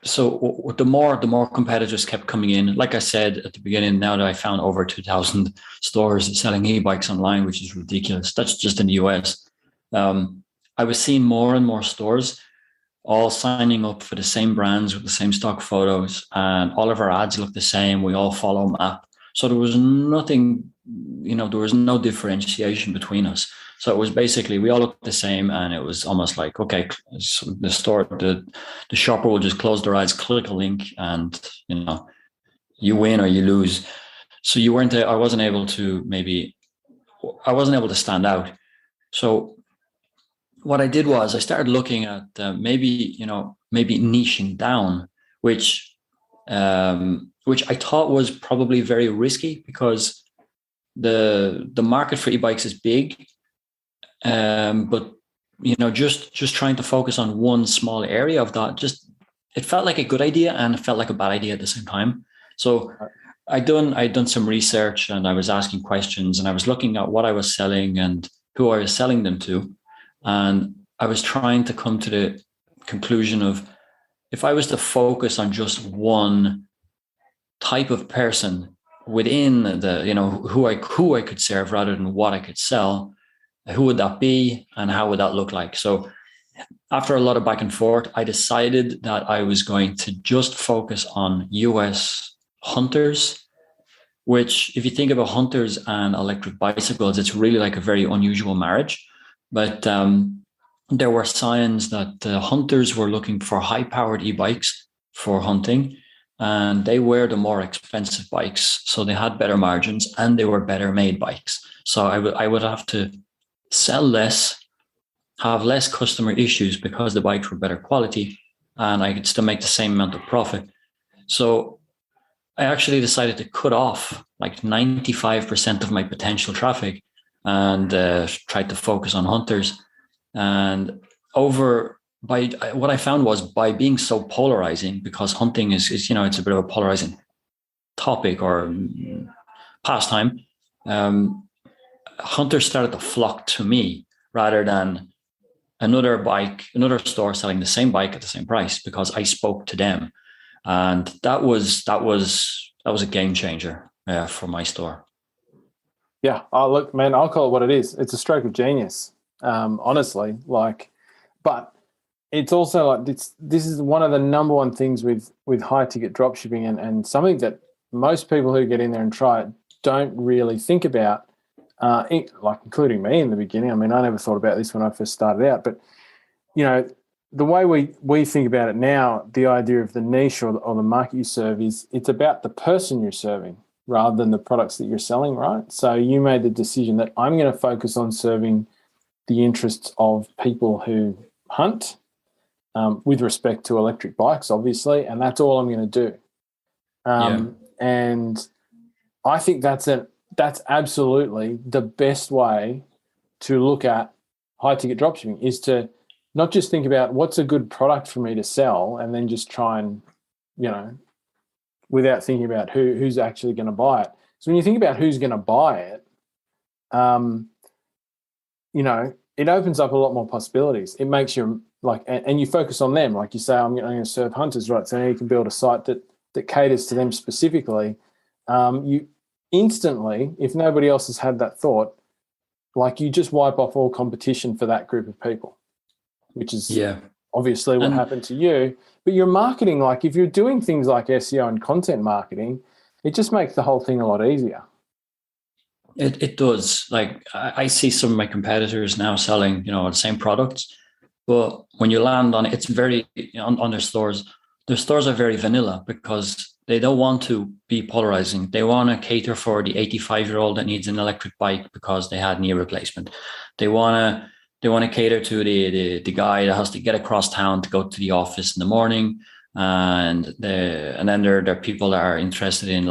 so the more competitors kept coming in, like I said at the beginning, now that I found over 2,000 stores selling e-bikes online, which is ridiculous. That's just in the US. I was seeing more and more stores all signing up for the same brands with the same stock photos, and all of our ads look the same. We all follow MAP. So there was nothing, you know, there was no differentiation between us. So it was basically, we all looked the same, and it was almost like, okay, so the shopper will just close their eyes, click a link, and, you know, you win or you lose. So I wasn't able to stand out. So what I did was I started looking at maybe niching down, which I thought was probably very risky, because the market for e-bikes is big. But, you know, just trying to focus on one small area of that, it felt like a good idea and it felt like a bad idea at the same time. So I'd done some research, and I was asking questions, and I was looking at what I was selling and who I was selling them to. And I was trying to come to the conclusion of, if I was to focus on just one type of person within the, you know, who I could serve rather than what I could sell, who would that be and how would that look like? So after a lot of back and forth, I decided that I was going to just focus on US hunters, which, if you think about hunters and electric bicycles, it's really like a very unusual marriage. But there were signs that hunters were looking for high-powered e-bikes for hunting, and they were the more expensive bikes. So they had better margins, and they were better made bikes. So I would have to sell less, have less customer issues because the bikes were better quality, and I could still make the same amount of profit. So I actually decided to cut off like 95% of my potential traffic and tried to focus on hunters. And what I found was, by being so polarizing, because hunting is, you know, it's a bit of a polarizing topic or pastime, hunters started to flock to me rather than another store selling the same bike at the same price, because I spoke to them. And that was a game changer for my store. Yeah. Oh, look, man, I'll call it what it is. It's a stroke of genius, honestly. Like, but it's also like this is one of the number one things with high ticket drop shipping, and something that most people who get in there and try it don't really think about, like including me in the beginning. I mean, I never thought about this when I first started out, but, you know, the way we think about it now, the idea of the niche or the market you serve is, it's about the person you're serving. rather than the products that you're selling, right? So you made the decision that I'm going to focus on serving the interests of people who hunt, with respect to electric bikes, obviously, and that's all I'm going to do. And I think that's absolutely the best way to look at high ticket dropshipping, is to not just think about what's a good product for me to sell and then just try and, without thinking about who's actually going to buy it. So when you think about who's going to buy it, it opens up a lot more possibilities. It makes you and you focus on them. Like you say, I'm going to serve hunters, right? So now you can build a site that caters to them specifically. You instantly, if nobody else has had that thought, you just wipe off all competition for that group of people, which is obviously what happened to you. But your marketing, if you're doing things like SEO and content marketing, it just makes the whole thing a lot easier. It does. I see some of my competitors now selling, the same products, but when you land on it, it's very on their stores are very vanilla because they don't want to be polarizing. They want to cater for the 85-year-old that needs an electric bike because they had knee replacement. They want to cater to the guy that has to get across town to go to the office in the morning, and then there are people that are interested in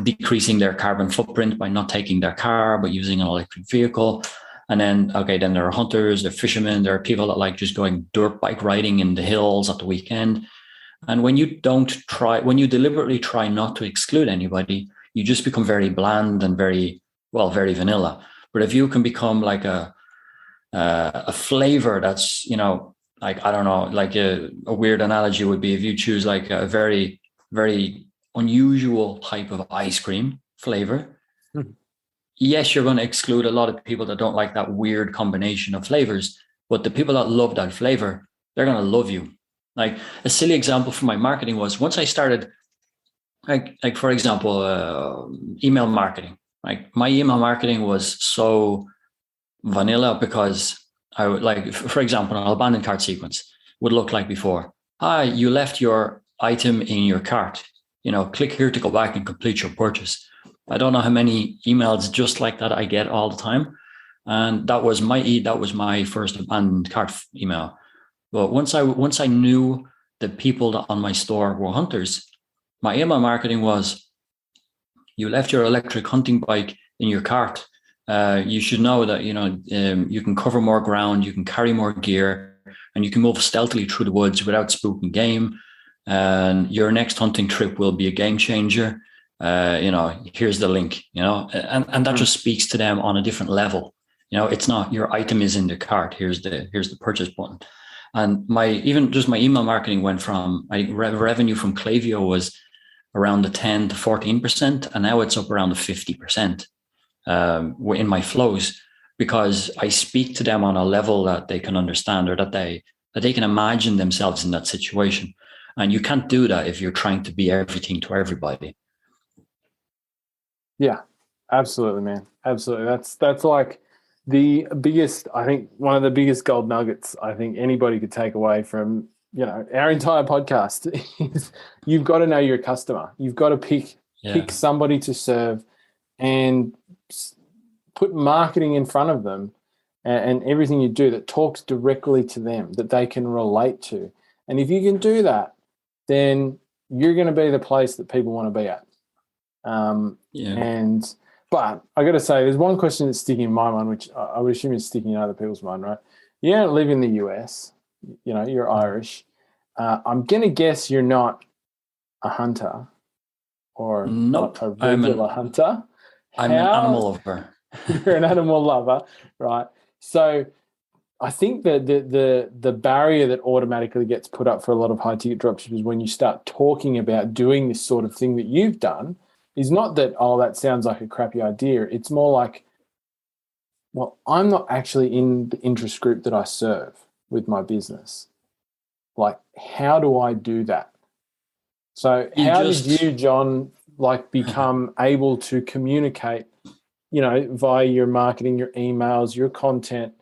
decreasing their carbon footprint by not taking their car but using an electric vehicle. And then there are hunters, there are fishermen, there are people that like just going dirt bike riding in the hills at the weekend. And when you deliberately try not to exclude anybody, you just become very bland and very vanilla. But if you can become a flavor that's, I don't know, a weird analogy would be if you choose a very, very unusual type of ice cream flavor. Yes, you're going to exclude a lot of people that don't like that weird combination of flavors, but the people that love that flavor, they're going to love you. A silly example for my marketing was once I started, for example, email marketing. My email marketing was so vanilla because I would for example, an abandoned cart sequence would look like before. Hi, you left your item in your cart. Click here to go back and complete your purchase. I don't know how many emails just like that I get all the time. And that was my first abandoned cart email. But once I knew the people that on my store were hunters, my email marketing was, you left your electric hunting bike in your cart. You should know that, you can cover more ground, you can carry more gear, and you can move stealthily through the woods without spooking game. And your next hunting trip will be a game changer. Here's the link, and that just speaks to them on a different level. It's not your item is in the cart. Here's the purchase button. And my email marketing went from, revenue from Klaviyo was around the 10 to 14%. And now it's up around the 50% in my flows, because I speak to them on a level that they can understand, or that they can imagine themselves in that situation. And you can't do that if you're trying to be everything to everybody. Yeah, absolutely, man. Absolutely. That's like the biggest, I think one of the biggest gold nuggets I think anybody could take away from, our entire podcast is you've got to know your customer. You've got to pick somebody to serve and put marketing in front of them and everything you do that talks directly to them, that they can relate to. And if you can do that, then you're going to be the place that people want to be at. But I got to say, there's one question that's sticking in my mind, which I would assume is sticking in other people's mind, right? You don't live in the US, you're Irish. I'm going to guess you're not a hunter, or nope. Not a regular hunter. I'm an animal lover. You're an animal lover, right? So I think that the barrier that automatically gets put up for a lot of high ticket dropshippers when you start talking about doing this sort of thing that you've done is not that, oh, that sounds like a crappy idea. It's more like, well, I'm not actually in the interest group that I serve with my business. How do I do that? So how did you, Jon, become able to communicate, via your marketing, your emails, your content,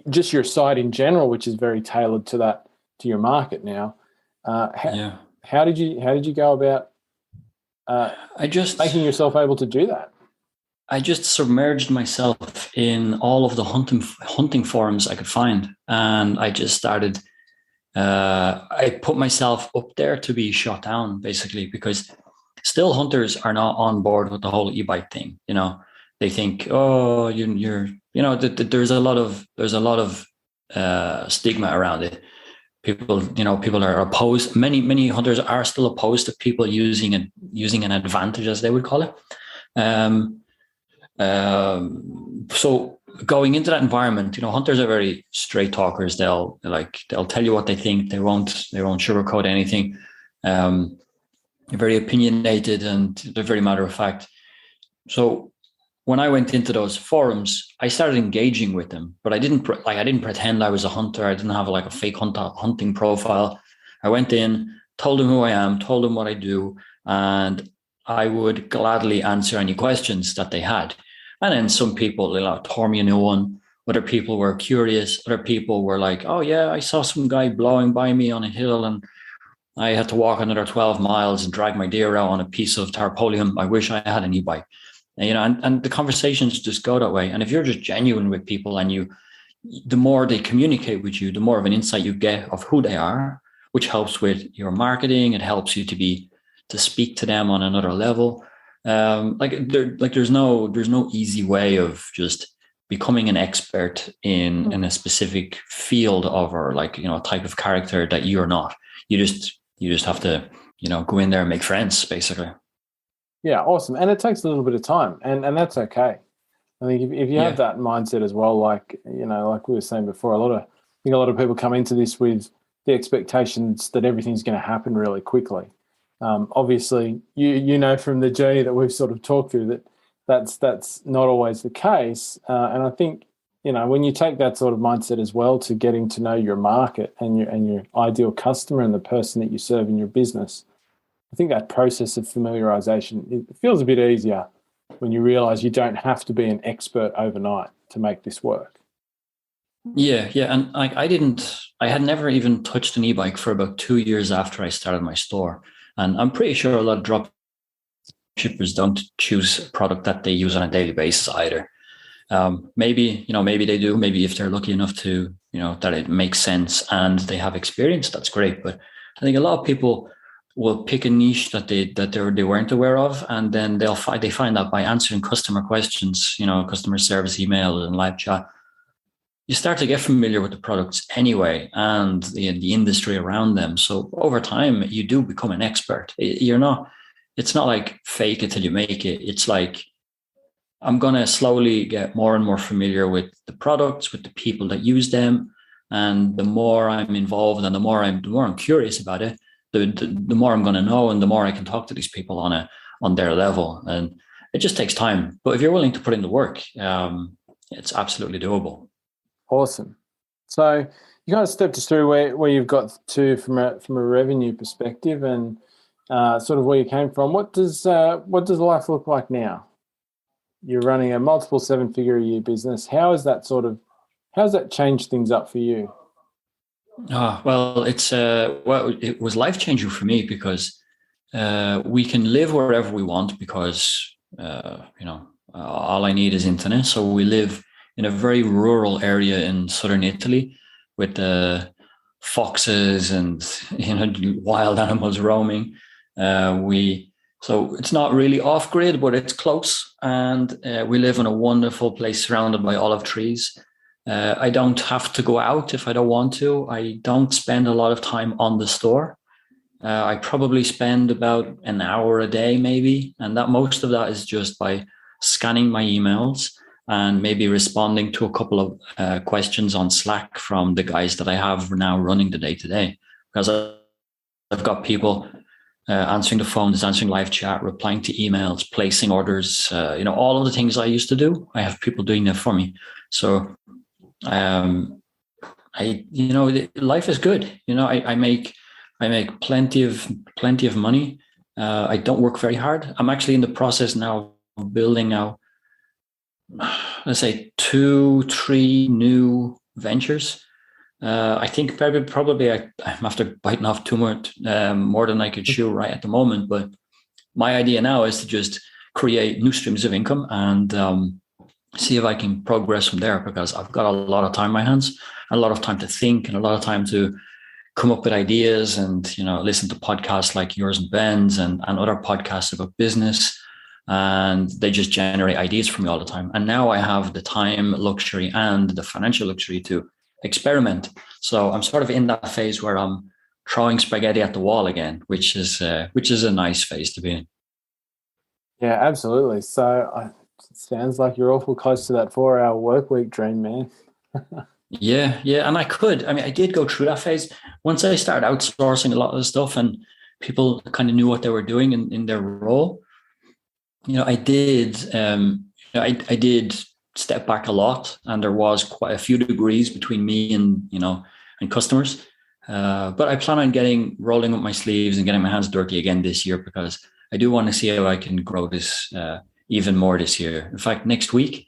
just your site in general, which is very tailored to your market now. How did you go about I just making yourself able to do that? I just submerged myself in all of the hunting forums I could find, and I just started. I put myself up there to be shot down, basically, because still hunters are not on board with the whole e-bike thing. They think, oh, you're there's a lot of stigma around it. People are opposed. Many hunters are still opposed to people using an advantage, as they would call it. So going into that environment, hunters are very straight talkers. They'll tell you what they think. They won't sugarcoat anything. They're very opinionated and they're very matter of fact. So when I went into those forums, I started engaging with them, but I didn't pretend I was a hunter. I didn't have a fake hunting profile. I went in, told them who I am, told them what I do, and I would gladly answer any questions that they had. And then some people, tore me a new one. Other people were curious. Other people were like, oh yeah, I saw some guy blowing by me on a hill and I had to walk another 12 miles and drag my deer out on a piece of tarpaulin. I wish I had an e-bike. And the conversations just go that way. And if you're just genuine with people and the more they communicate with you, the more of an insight you get of who they are, which helps with your marketing. It helps you to speak to them on another level. There's no easy way of just becoming an expert in a specific field of or a type of character that you're not. You just have to go in there and make friends, basically. Yeah, awesome. And it takes a little bit of time, and that's okay. I think if you have that mindset as well, like we were saying before, a lot of people come into this with the expectations that everything's going to happen really quickly. Obviously, you from the journey that we've sort of talked through that's not always the case. And I think when you take that sort of mindset as well to getting to know your market and your ideal customer and the person that you serve in your business, I think that process of familiarization, it feels a bit easier when you realize you don't have to be an expert overnight to make this work. Yeah. And I had never even touched an e-bike for about 2 years after I started my store. And I'm pretty sure a lot of drop shippers don't choose a product that they use on a daily basis either. Maybe they do. Maybe if they're lucky enough to, that it makes sense and they have experience, that's great. But I think a lot of people will pick a niche that they weren't aware of, and then they find out by answering customer questions, customer service email and live chat. You start to get familiar with the products anyway and the industry around them. So over time, you do become an expert. It's not like fake it till you make it. It's like, I'm going to slowly get more and more familiar with the products, with the people that use them. And the more I'm involved and the more I'm curious about it, the more I'm going to know and the more I can talk to these people on their level. And it just takes time. But if you're willing to put in the work, it's absolutely doable. Awesome. So you kind of stepped us through where you've got to from a revenue perspective and sort of where you came from. What does life look like now? You're running a multiple 7-figure a year business. How's that changed things up for you? Well, it was life-changing for me because we can live wherever we want because all I need is internet. So we live in a very rural area in southern Italy with the foxes and wild animals roaming. So it's not really off grid, but it's close, and we live in a wonderful place surrounded by olive trees. I don't have to go out if I don't want to. I don't spend a lot of time on the store. I probably spend about an hour a day, maybe, and that most of that is just by scanning my emails and maybe responding to a couple of questions on Slack from the guys that I have now running the day-to-day. Because I've got people answering the phones, answering live chat, replying to emails, placing orders, all of the things I used to do. I have people doing that for me. So, life is good. I make plenty of money. I don't work very hard. I'm actually in the process now of building out, let's say 2-3 new ventures. I think probably I'm after biting off too much, more than I could chew right at the moment, but my idea now is to just create new streams of income and see if I can progress from there, because I've got a lot of time in my hands, a lot of time to think, and a lot of time to come up with ideas and, listen to podcasts like yours and Ben's and other podcasts about business. And they just generate ideas for me all the time. And now I have the time luxury and the financial luxury to experiment. So I'm sort of in that phase where I'm throwing spaghetti at the wall again, which is a nice phase to be in. Yeah, absolutely. So it sounds like you're awful close to that 4-hour work week dream, man. Yeah. And I did go through that phase once I started outsourcing a lot of the stuff and people kind of knew what they were doing in their role. I did step back a lot, and there was quite a few degrees between me and customers. But I plan on rolling up my sleeves and getting my hands dirty again this year, because I do want to see how I can grow this even more this year. In fact, next week,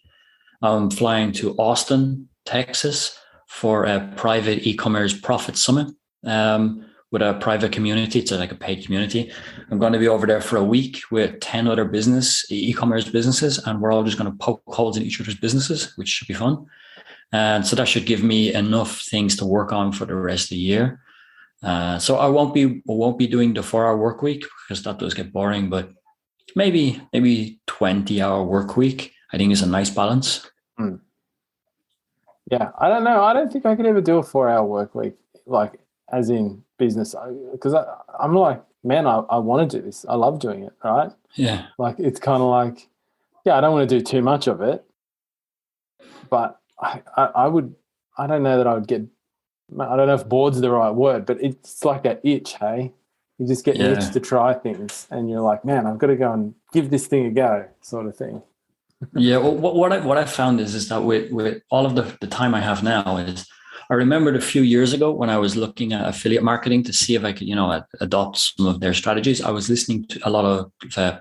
I'm flying to Austin, Texas for a private e-commerce profit summit with a private community. It's like a paid community. I'm going to be over there for a week with 10 other e-commerce businesses, and we're all just going to poke holes in each other's businesses, which should be fun. And so that should give me enough things to work on for the rest of the year. So I won't be doing the 4-hour work week, because that does get boring, but maybe 20-hour work week, I think, is a nice balance. Yeah, I don't know. I don't think I could ever do a 4-hour work week, like as in business, because I'm like, man, I want to do this. I love doing it, right? Yeah. Like, it's kind of like, yeah, I don't want to do too much of it, but I don't know that I would get, I don't know if bored's the right word, but it's like that itch, hey? You just get an itch to try things, and you're like, man, I've got to go and give this thing a go, sort of thing. Yeah, well, what I found is that with all of the time I have now is, I remembered a few years ago when I was looking at affiliate marketing to see if I could, adopt some of their strategies. I was listening to a lot of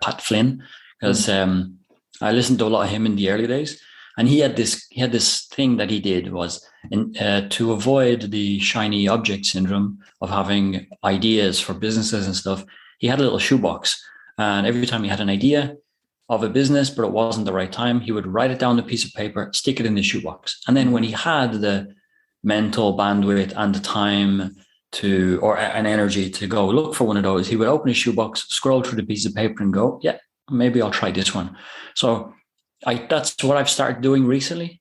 Pat Flynn, because I listened to a lot of him in the early days, and he had this thing that he did was to avoid the shiny object syndrome of having ideas for businesses and stuff. He had a little shoebox, and every time he had an idea of a business, but it wasn't the right time, he would write it down on a piece of paper, stick it in the shoebox. And then when he had the mental bandwidth and the time or an energy to go look for one of those, he would open his shoebox, scroll through the piece of paper and go, yeah, maybe I'll try this one. So that's what I've started doing recently.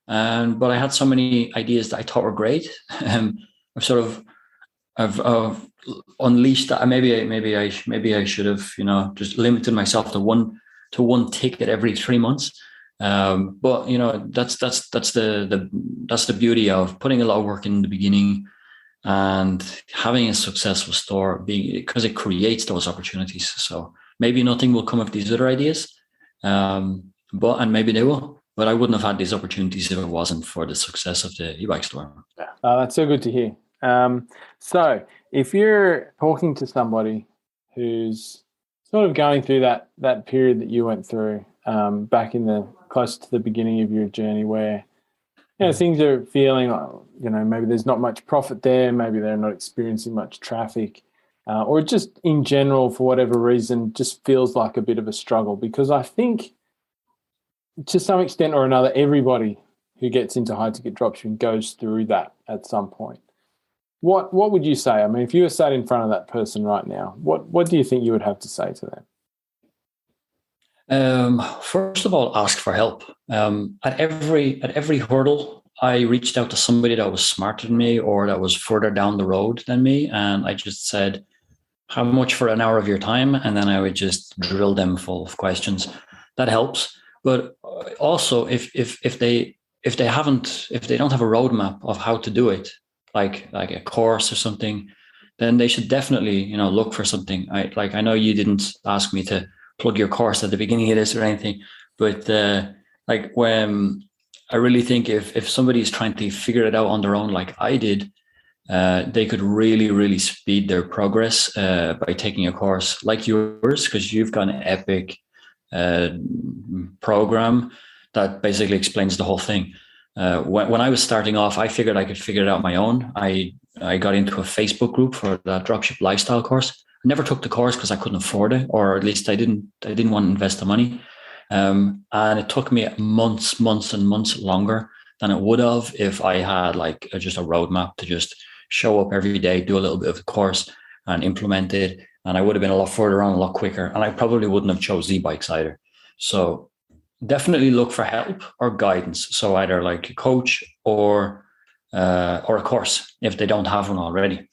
But I had so many ideas that I thought were great. I've unleashed that. Maybe I should have, just limited myself to one ticket every 3 months. But that's the beauty of putting a lot of work in the beginning and having a successful store, because it creates those opportunities. So maybe nothing will come of these other ideas, and maybe they will. But I wouldn't have had these opportunities if it wasn't for the success of the e-bike store. That's so good to hear. So if you're talking to somebody who's sort of going through that period that you went through back in close to the beginning of your journey, where things are feeling like, maybe there's not much profit there, maybe they're not experiencing much traffic, or just in general, for whatever reason, just feels like a bit of a struggle. Because I think to some extent or another, everybody who gets into high ticket dropshipping goes through that at some point. What would you say? I mean, if you were sat in front of that person right now, what do you think you would have to say to them? First of all, ask for help. At every hurdle, I reached out to somebody that was smarter than me or that was further down the road than me, and I just said, how much for an hour of your time? And then I would just drill them full of questions. That helps. But also, if they don't have a roadmap of how to do it, like a course or something, then they should definitely look for something. I know you didn't ask me to plug your course at the beginning of this or anything, but when I really think if somebody is trying to figure it out on their own, like I did, they could really, really speed their progress by taking a course like yours, because you've got an epic program that basically explains the whole thing. When I was starting off, I figured I could figure it out on my own. I got into a Facebook group for the Dropship lifestyle course. I never took the course because I couldn't afford it, or at least I didn't want to invest the money. And it took me months and months longer than it would have if I had like just a roadmap to just show up every day, do a little bit of the course and implement it. And I would have been a lot further on, a lot quicker. And I probably wouldn't have chose Z-Bikes either. So definitely look for help or guidance. So either like a coach or a course if they don't have one already,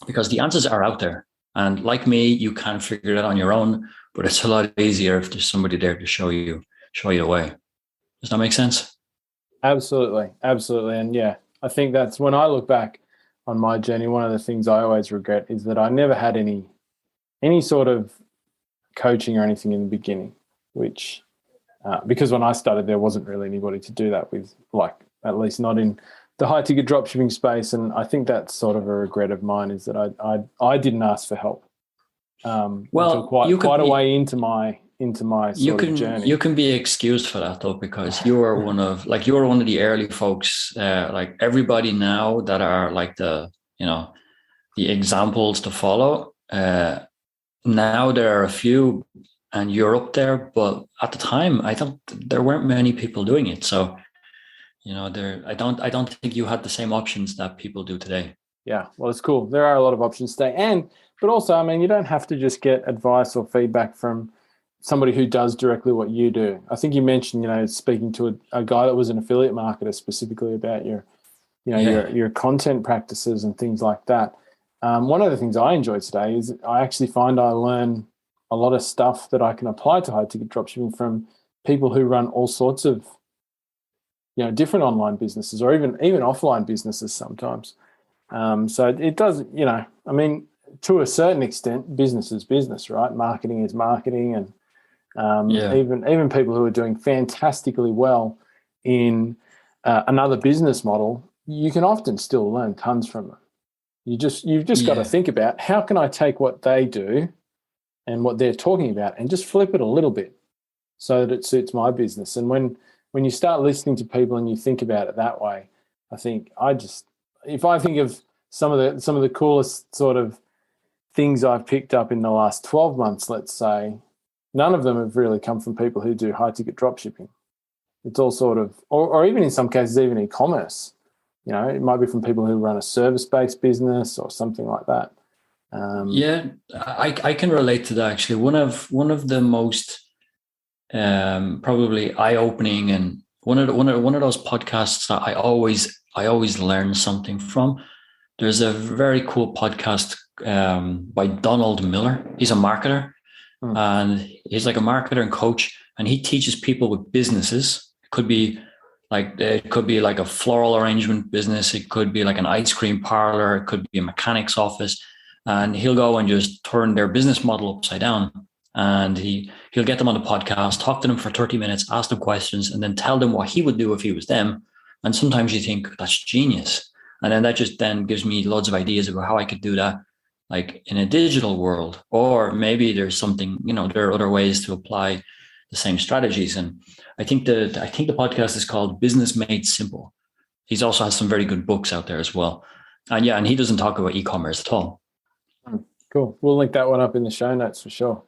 because the answers are out there. And like me, you can figure it on your own, but it's a lot easier if there's somebody there to show you the way. Does that make sense? Absolutely. And yeah, I think that's when I look back on my journey, one of the things I always regret is that I never had any sort of coaching or anything in the beginning, which because when I started, there wasn't really anybody to do that with, like at least not in the high ticket dropshipping space. And I think that's sort of a regret of mine, is that I didn't ask for help. Until quite a way into my sort of journey. You can be excused for that though, because you were one of the early folks. Like everybody now that are like the examples to follow. Now there are a few, and you're up there, but at the time, there weren't many people doing it. So, I don't think you had the same options that people do today. Yeah, well, it's cool. There are a lot of options today, but also, I mean, you don't have to just get advice or feedback from somebody who does directly what you do. I think you mentioned, speaking to a guy that was an affiliate marketer specifically about your content practices and things like that. One of the things I enjoy today is I actually find I learn a lot of stuff that I can apply to high ticket dropshipping from people who run all sorts of, different online businesses or even offline businesses sometimes. So it does, I mean, to a certain extent, business is business, right? Marketing is marketing, and even people who are doing fantastically well in another business model, you can often still learn tons from them. You've just got to think about, how can I take what they do and what they're talking about and just flip it a little bit so that it suits my business. And when you start listening to people and you think about it that way, I think if I think of some of the coolest sort of things I've picked up in the last 12 months, let's say, none of them have really come from people who do high ticket dropshipping. It's all sort of, or even in some cases, even e-commerce. It might be from people who run a service-based business or something like that. I can relate to that actually. One of the most probably eye-opening, and one of those podcasts that I always learn something from. There's a very cool podcast by Donald Miller. He's a marketer, and he's like a marketer and coach, and he teaches people with businesses. It could be like a floral arrangement business. It could be like an ice cream parlor. It could be a mechanic's office. And he'll go and just turn their business model upside down. And he'll get them on the podcast, talk to them for 30 minutes, ask them questions, and then tell them what he would do if he was them. And sometimes you think, that's genius. And then that just then gives me loads of ideas about how I could do that, like in a digital world. Or maybe there's something, there are other ways to apply the same strategies. And I think the podcast is called Business Made Simple. He's also has some very good books out there as well. And he doesn't talk about e-commerce at all. Cool. We'll link that one up in the show notes for sure.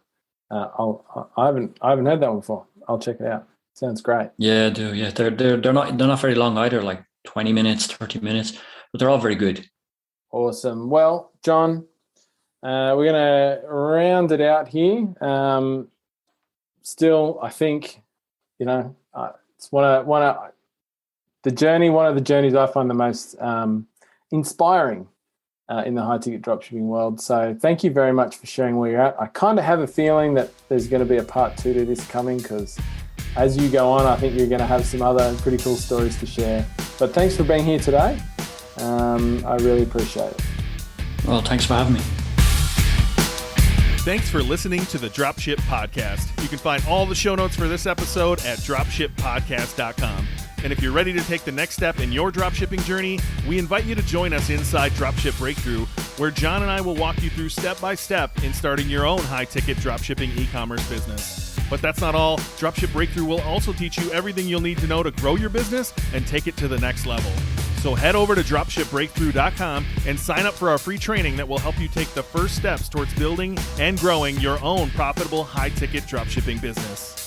I haven't heard that one before. I'll check it out. Sounds great. Yeah, I do. Yeah, they're not very long either, like 20 minutes, 30 minutes, but they're all very good. Awesome. Well, Jon, we're going to round it out here. Still, I think, it's one of the journeys I find the most inspiring in the high ticket dropshipping world. So thank you very much for sharing where you're at. I kind of have a feeling that there's going to be a part 2 to this coming, because as you go on, I think you're going to have some other pretty cool stories to share. But thanks for being here today. I really appreciate it. Well, thanks for having me. Thanks for listening to the Dropship Podcast. You can find all the show notes for this episode at dropshippodcast.com. And if you're ready to take the next step in your dropshipping journey, we invite you to join us inside Dropship Breakthrough, where Jon and I will walk you through step by step in starting your own high-ticket dropshipping e-commerce business. But that's not all. Dropship Breakthrough will also teach you everything you'll need to know to grow your business and take it to the next level. So head over to dropshipbreakthrough.com and sign up for our free training that will help you take the first steps towards building and growing your own profitable high-ticket dropshipping business.